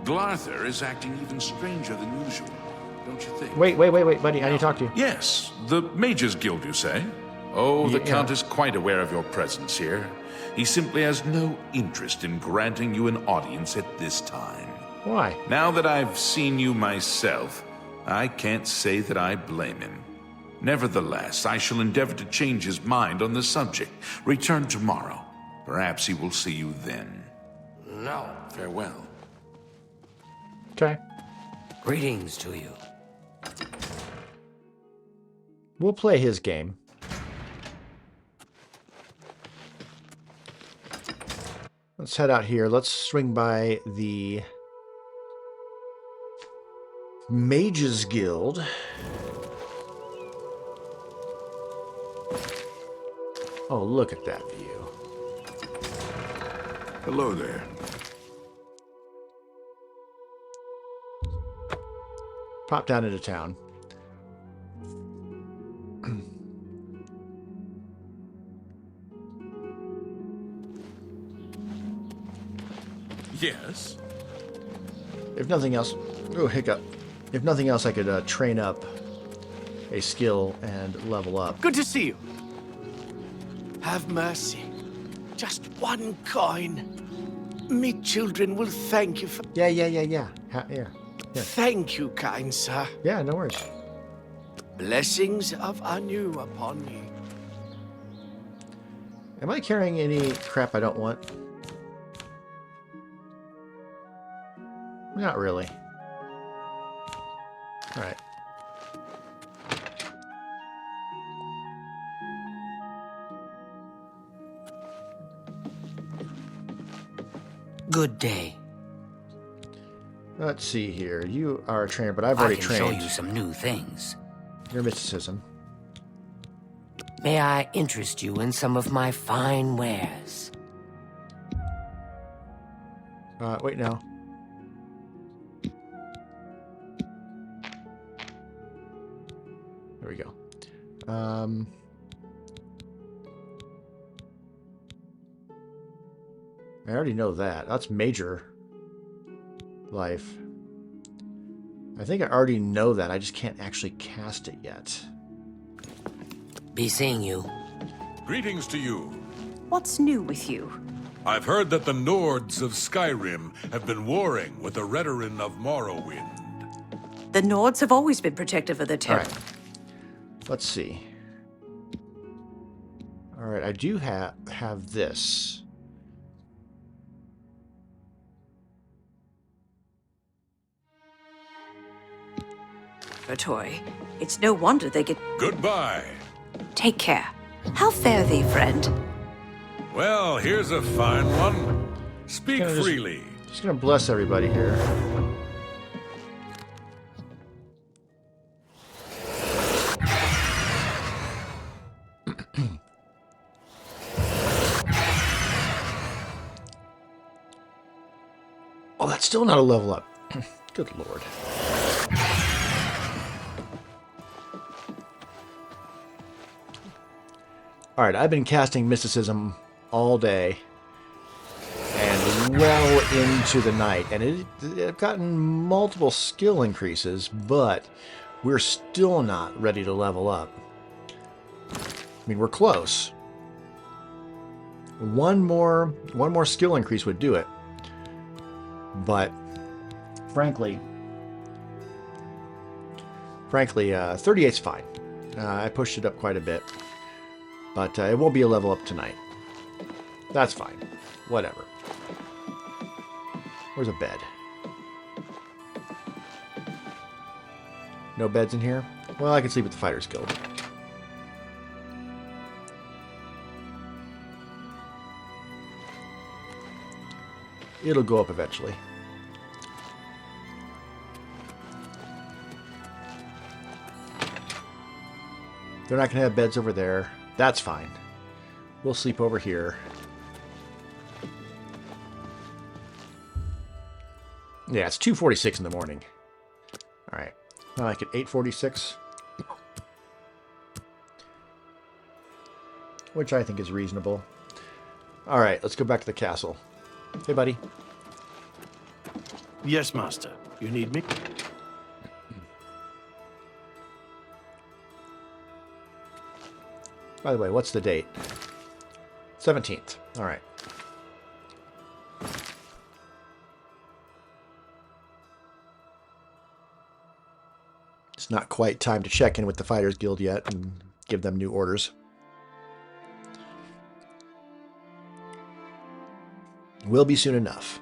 Glarther is acting even stranger than usual, don't you think? Wait, buddy. I need to talk to you. Yes, the Mages Guild, you say? Oh, the Yeah. Count is quite aware of your presence here. He simply has no interest in granting you an audience at this time. Why? Now that I've seen you myself, I can't say that I blame him. Nevertheless, I shall endeavor to change his mind on the subject. Return tomorrow. Perhaps he will see you then. No. Farewell. Okay. Greetings to you. We'll play his game. Let's head out here. Let's swing by the Mages Guild. Oh, look at that view. Hello there. Pop down into town. Yes? If nothing else... Oh, hiccup. If nothing else, I could train up a skill and level up. Good to see you. Have mercy. Just one coin. Me children will thank you for... Yeah. Yeah. Thank you, kind sir. Yeah, no worries. Blessings of Anu upon you. Am I carrying any crap I don't want? Not really. Alright. Good day. Let's see here. You are a trainer, but I've already I can trained. show you some new things. Your mysticism. May I interest you in some of my fine wares? Wait, no. There we go. I already know that. That's major life. I think I already know that. I just can't actually cast it yet. Be seeing you. Greetings to you. What's new with you? I've heard that the Nords of Skyrim have been warring with the Redoran of Morrowind. The Nords have always been protective of the All Terra. right. Let's see. All right, I do have this. Toy. It's no wonder they get... Goodbye. Take care. How fare thee, friend? Well, here's a fine one. Speak Kinda just- freely. Just gonna bless everybody here. Oh, that's still not a level up. Good lord. Alright, I've been casting mysticism all day and well into the night, and I've gotten multiple skill increases, but we're still not ready to level up. I mean, we're close. One more skill increase would do it. But frankly, 38's fine. I pushed it up quite a bit, but it won't be a level up tonight. That's fine. Whatever. Where's a bed? No beds in here? Well, I can sleep at the Fighters Guild. It'll go up eventually. They're not going to have beds over there. That's fine. We'll sleep over here. Yeah, it's 2:46 in the morning. All right. I like it 8:46. Which I think is reasonable. All right, let's go back to the castle. Hey, buddy. Yes, master. You need me? By the way, what's the date? 17th. All right. It's not quite time to check in with the Fighters Guild yet and give them new orders. Will be soon enough.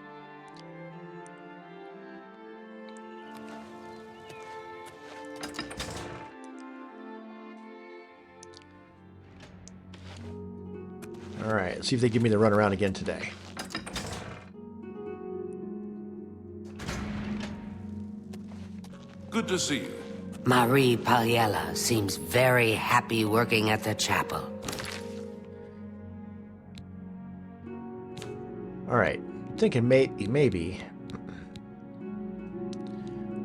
All right, let's see if they give me the runaround again today. Good to see you. Marie Paliella seems very happy working at the chapel. All right, thinking maybe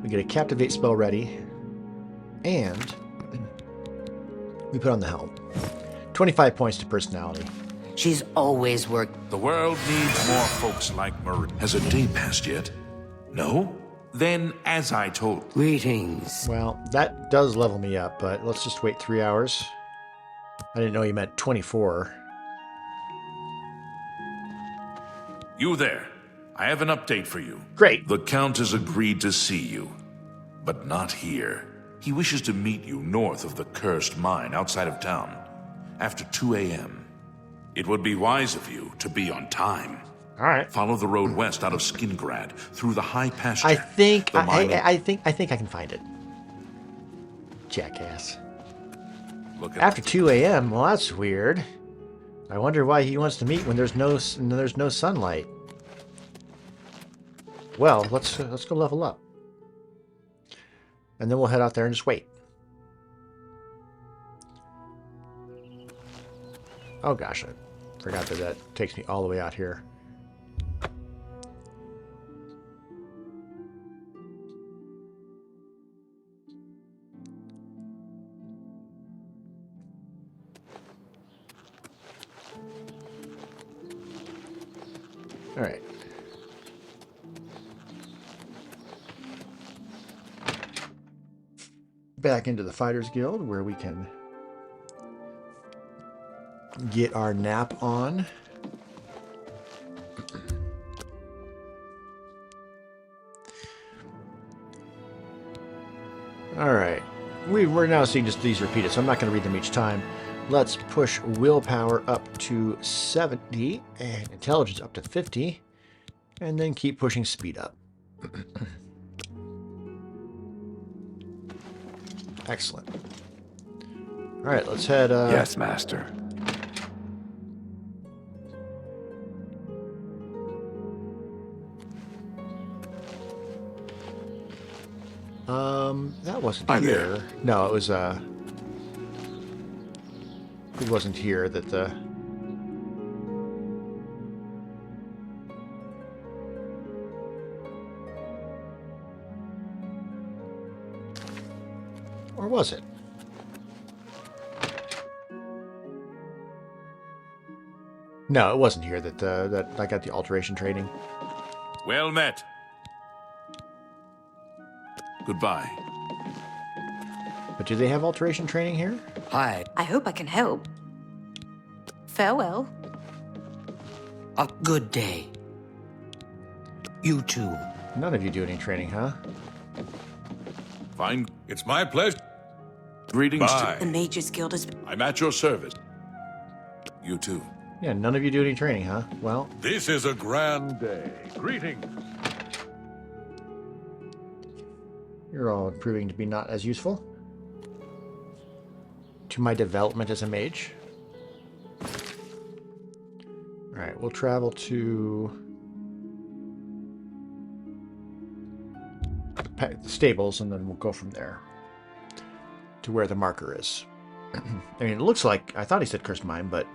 we get a captivate spell ready, and we put on the helm. 25 points to personality. She's always worked. The world needs more folks like Marie. Has a day passed yet? No? Then, as I told... Greetings. Well, that does level me up, but let's just wait 3 hours. I didn't know you meant 24. You there. I have an update for you. Great. The Count has agreed to see you, but not here. He wishes to meet you north of the cursed mine outside of town, after 2 a.m. It would be wise of you to be on time. All right. Follow the road west out of Skingrad through the high pasture. I think The mine- I think I can find it. Jackass. Look at After 2 a.m. Well, that's weird. I wonder why he wants to meet when there's no sunlight. Well, let's go level up, and then we'll head out there and just wait. Oh gosh, I forgot that takes me all the way out here. All right. Back into the Fighters Guild where we can get our nap on. All right. We're now seeing just these repeated, so I'm not going to read them each time. Let's push willpower up to 70 and intelligence up to 50, and then keep pushing speed up. Excellent. All right, let's head... Yes, Master. That wasn't I'm here. there. No, it was, it wasn't here that the... Or was it? No, it wasn't here that that I got the alteration training. Well met. Goodbye. But do they have alteration training here? Hi. I hope I can help. Farewell. A good day. You too. None of you do any training, huh? Fine. It's my pleasure. Greetings Bye. The Mages Guild has been... I'm at your service. You too. Yeah, none of you do any training, huh? Well, This is a grand day. Greetings. you're all proving to be not as useful to my development as a mage. Alright, we'll travel to the stables, and then we'll go from there to where the marker is. I mean, it looks like... I thought he said Cursed Mine, but...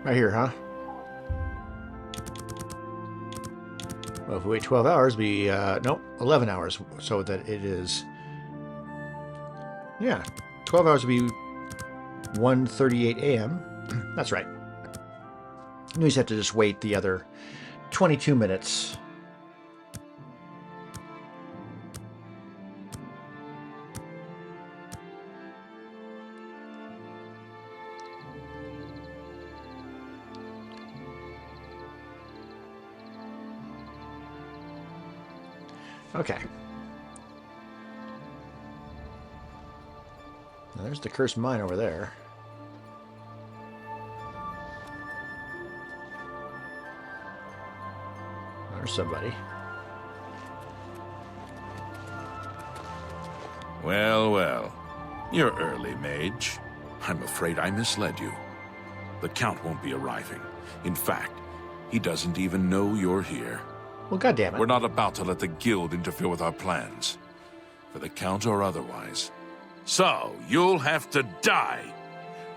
Right here, huh? Well, if we wait 12 hours, no, 11 hours, so that it is... Yeah, 12 hours would be 1:38 a.m. That's right. You just have to just wait the other 22 minutes. Okay. Now there's the cursed mine over there. There's somebody. Well, well. You're early, mage. I'm afraid I misled you. The Count won't be arriving. In fact, he doesn't even know you're here. Well, goddammit. We're not about to let the Guild interfere with our plans, for the Count or otherwise. So, you'll have to die.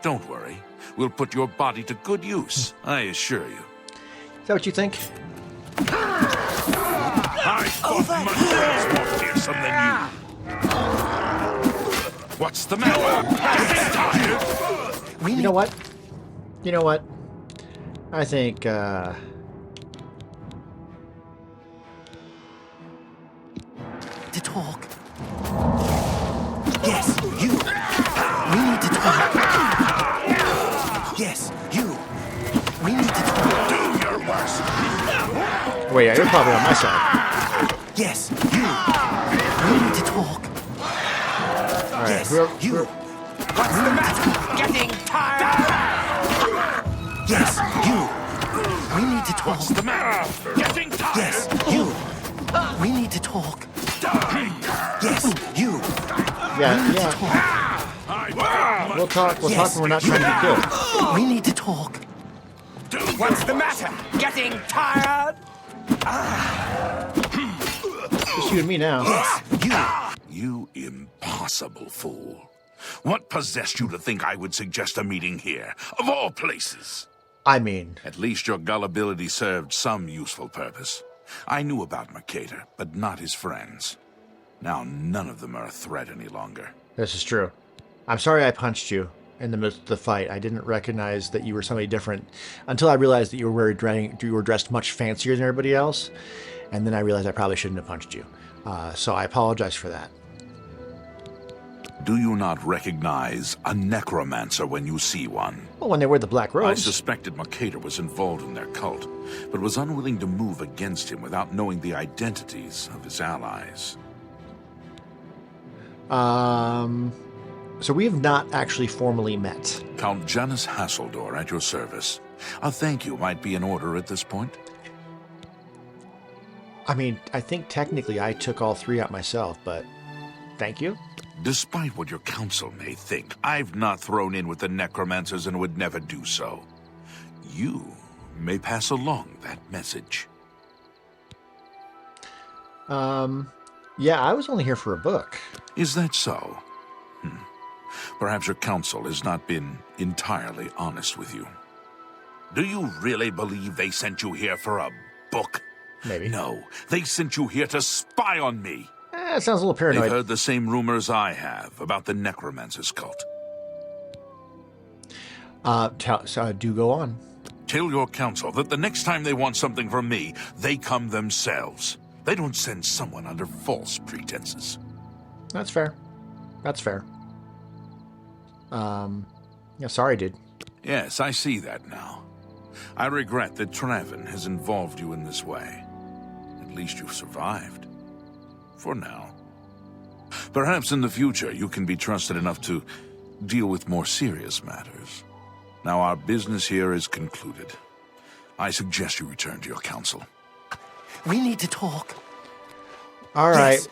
Don't worry. We'll put your body to good use, I assure you. Is that what you think? I thought much more fearsome than you. What's the matter? You know what? You know what? I think, To talk. Yes, you. We need to talk. Yes, you. We need to talk. Do your worst. wait, yeah, you're probably on my side. Yes, you. We need to talk. All right, Yes, you. What's the matter? Getting tired? Yes, you. We need to talk. What's the matter? Getting tired? Yes, you. We need to talk. Yes, you. Yeah, yeah. We'll talk. We'll talk when we're not trying to get killed. We need to talk. What's the matter? Getting tired? Just you and me now. Yes, you. You impossible fool. What possessed you to think I would suggest a meeting here, of all places? I mean, At least your gullibility served some useful purpose. I knew about Mercator, but not his friends. Now none of them are a threat any longer. this is true. I'm sorry I punched you in the midst of the fight. I didn't recognize that you were somebody different until I realized that you were dressed much fancier than everybody else. And then I realized I probably shouldn't have punched you. So I apologize for that. Do you not recognize a necromancer when you see one? Well, when they wear the black I robes. suspected Mercator was involved in their cult, but was unwilling to move against him without knowing the identities of his allies. So we have not actually formally met. Count Janus Hasseldor at your service. A thank you might be in order at this point. I mean, I think technically I took all three out myself, but thank you. Despite what your council may think, I've not thrown in with the necromancers and would never do so. You may pass along that message. Yeah, I was only here for a book. Is that so? Perhaps your council has not been entirely honest with you. Do you really believe they sent you here for a book? Maybe. No, they sent you here to spy on me. That sounds a little They've paranoid. heard the same rumors I have about the necromancer's cult. Do go on. Tell your council that the next time they want something from me, they come themselves. They don't send someone under false pretenses. That's fair. That's fair. Yeah, sorry, dude. Yes, I see that now. I regret that Traven has involved you in this way. At least you've survived. For now. Perhaps in the future you can be trusted enough to deal with more serious matters. Now our business here is concluded. I suggest you return to your council. We need to talk. All right. Yes.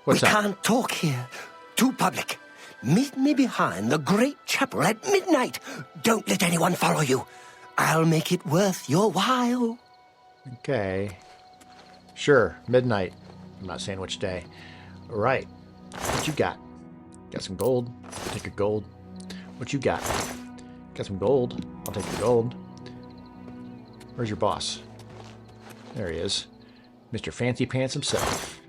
What's we up? can't talk here. Too public. Meet me behind the great chapel at midnight. Don't let anyone follow you. I'll make it worth your while. Okay. Sure, midnight. I'm not saying which day. All right. What you got? Got some gold. I'll take your gold. What you got? Got some gold. I'll take your gold. Where's your boss? There he is. Mr. Fancy Pants himself.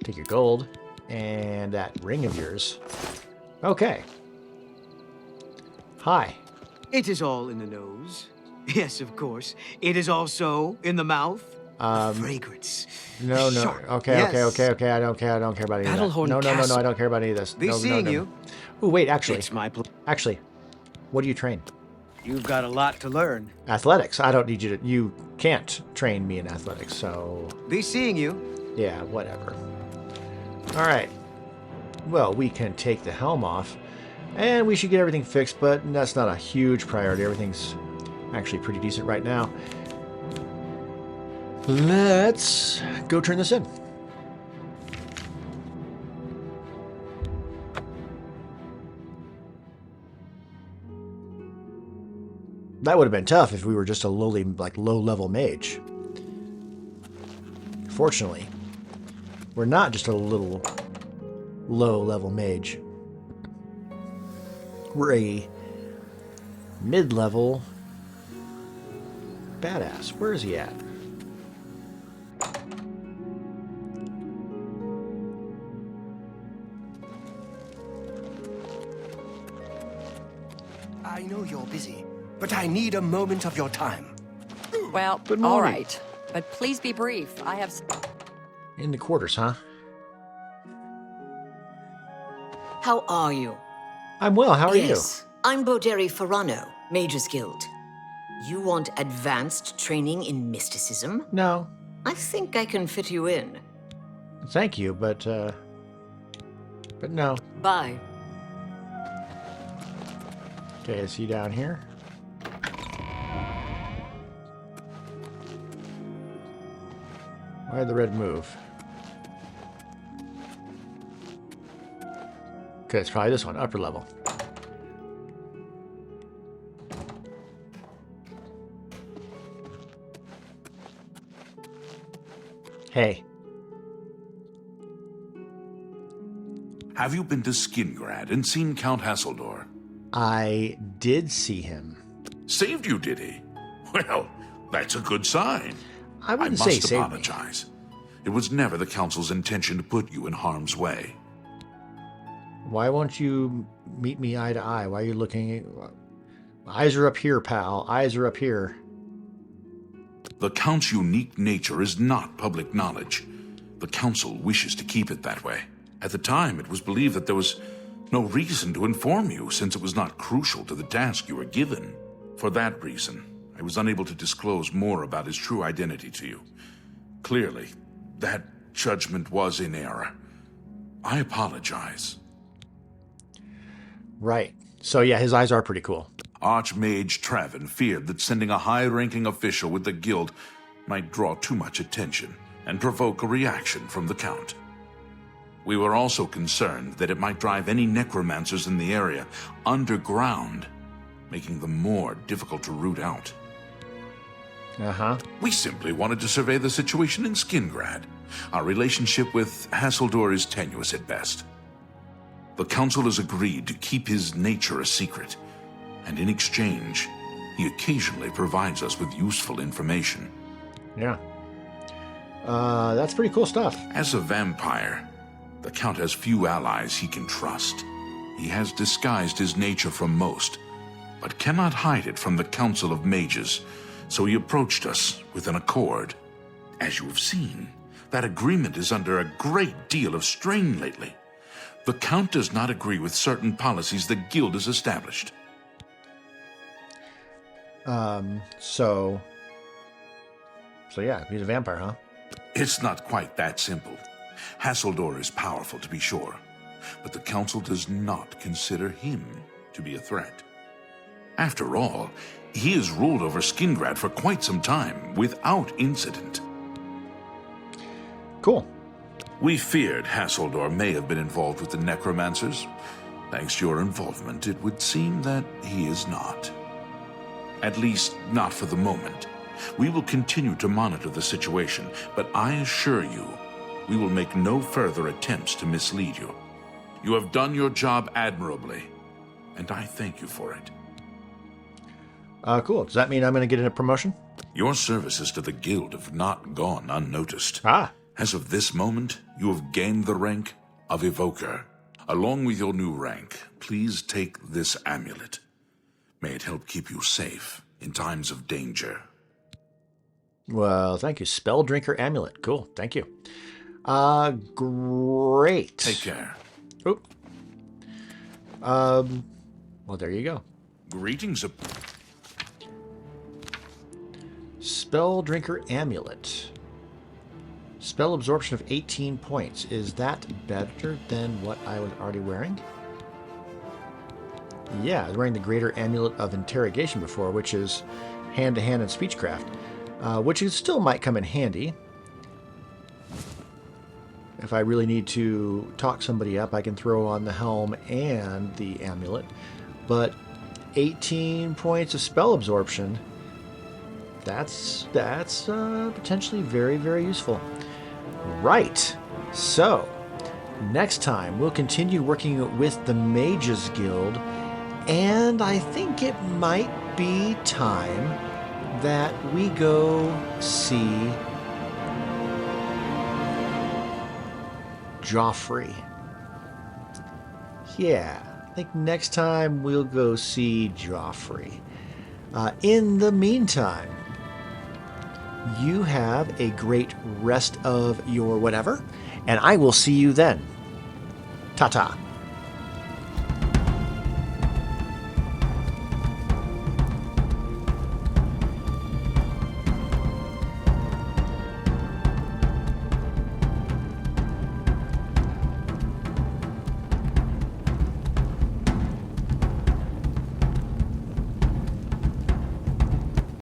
Take your gold. And that ring of yours. Okay. Hi. It is all in the nose. Yes, of course. It is also in the mouth. Fragrance. No. Sharp. Okay. Yes. Okay. I don't care about any of that. Battlehorn No. Castle. I don't care about any of this. Be No. seeing you. Oh, wait. Actually, It's my what do you train? You've got a lot to learn. Athletics. I don't need you to. You can't train me in athletics. So Be seeing you. yeah, whatever. All right. Well, we can take the helm off, and we should get everything fixed. But that's not a huge priority. Everything's actually pretty decent right now. Let's go turn this in. That would have been tough if we were just a low-level mage. Fortunately, we're not just a little low-level mage. We're a mid-level badass. Where is he at? I know you're busy, but I need a moment of your time. Well, Good all morning. right. But please be brief. I have... In the quarters, huh? How are you? I'm well. How are Yes, I'm Boderi Ferrano, Mage's Guild. You want advanced training in mysticism? you? No. I think I can fit you in. Thank you, but no. Bye. Okay, is he down here? Why the red move? Okay, it's probably this one, upper level. Hey. Have you been to Skingrad and seen Count Hasseldor? I did see him. Saved you, did he? Well, that's a good sign. I wouldn't must say saved me. apologize. It was never the Council's intention to put you in harm's way. Why won't you meet me eye to eye? Why are you looking at... Eyes are up here, pal. Eyes are up here. The Count's unique nature is not public knowledge. The Council wishes to keep it that way. At the time, it was believed that there was no reason to inform you, since it was not crucial to the task you were given. For that reason, I was unable to disclose more about his true identity to you. Clearly, that judgment was in error. I apologize. Right. So yeah, his eyes are pretty cool. Archmage Traven feared that sending a high-ranking official with the guild might draw too much attention and provoke a reaction from the Count. We were also concerned that it might drive any necromancers in the area underground, making them more difficult to root out. Uh-huh. We simply wanted to survey the situation in Skingrad. Our relationship with Hasseldor is tenuous at best. The Council has agreed to keep his nature a secret, and in exchange, he occasionally provides us with useful information. Yeah. That's pretty cool stuff. As a vampire, The Count has few allies he can trust. He has disguised his nature from most, but cannot hide it from the Council of Mages, so he approached us with an accord. As you have seen, that agreement is under a great deal of strain lately. The Count does not agree with certain policies the Guild has established. So yeah, he's a vampire, huh? It's not quite that simple. Hassildor is powerful, to be sure, but the Council does not consider him to be a threat. After all, he has ruled over Skingrad for quite some time, without incident. Cool. We feared Hassildor may have been involved with the necromancers. Thanks to your involvement, it would seem that he is not. At least, not for the moment. We will continue to monitor the situation, but I assure you, we will make no further attempts to mislead you. You have done your job admirably, and I thank you for it. Cool. Does that mean I'm going to get a promotion? Your services to the Guild have not gone unnoticed. Ah. As of this moment, you have gained the rank of Evoker. Along with your new rank, please take this amulet. May it help keep you safe in times of danger. Well, thank you. Spell Drinker Amulet. Cool. Thank you. Great. Take care. Oop. Well, there you go. Greetings. Spell Drinker Amulet. Spell absorption of 18 points. Is that better than what I was already wearing? Yeah, I was wearing the Greater Amulet of Interrogation before, which is hand-to-hand and speechcraft, which still might come in handy. If I really need to talk somebody up, I can throw on the helm and the amulet. But 18 points of spell absorption, that's potentially very, very useful. Right. So, next time we'll continue working with the Mages Guild, and I think it might be time that we go see Joffrey. Yeah, I think next time we'll go see Joffrey. In the meantime, you have a great rest of your whatever, and I will see you then. Ta-ta.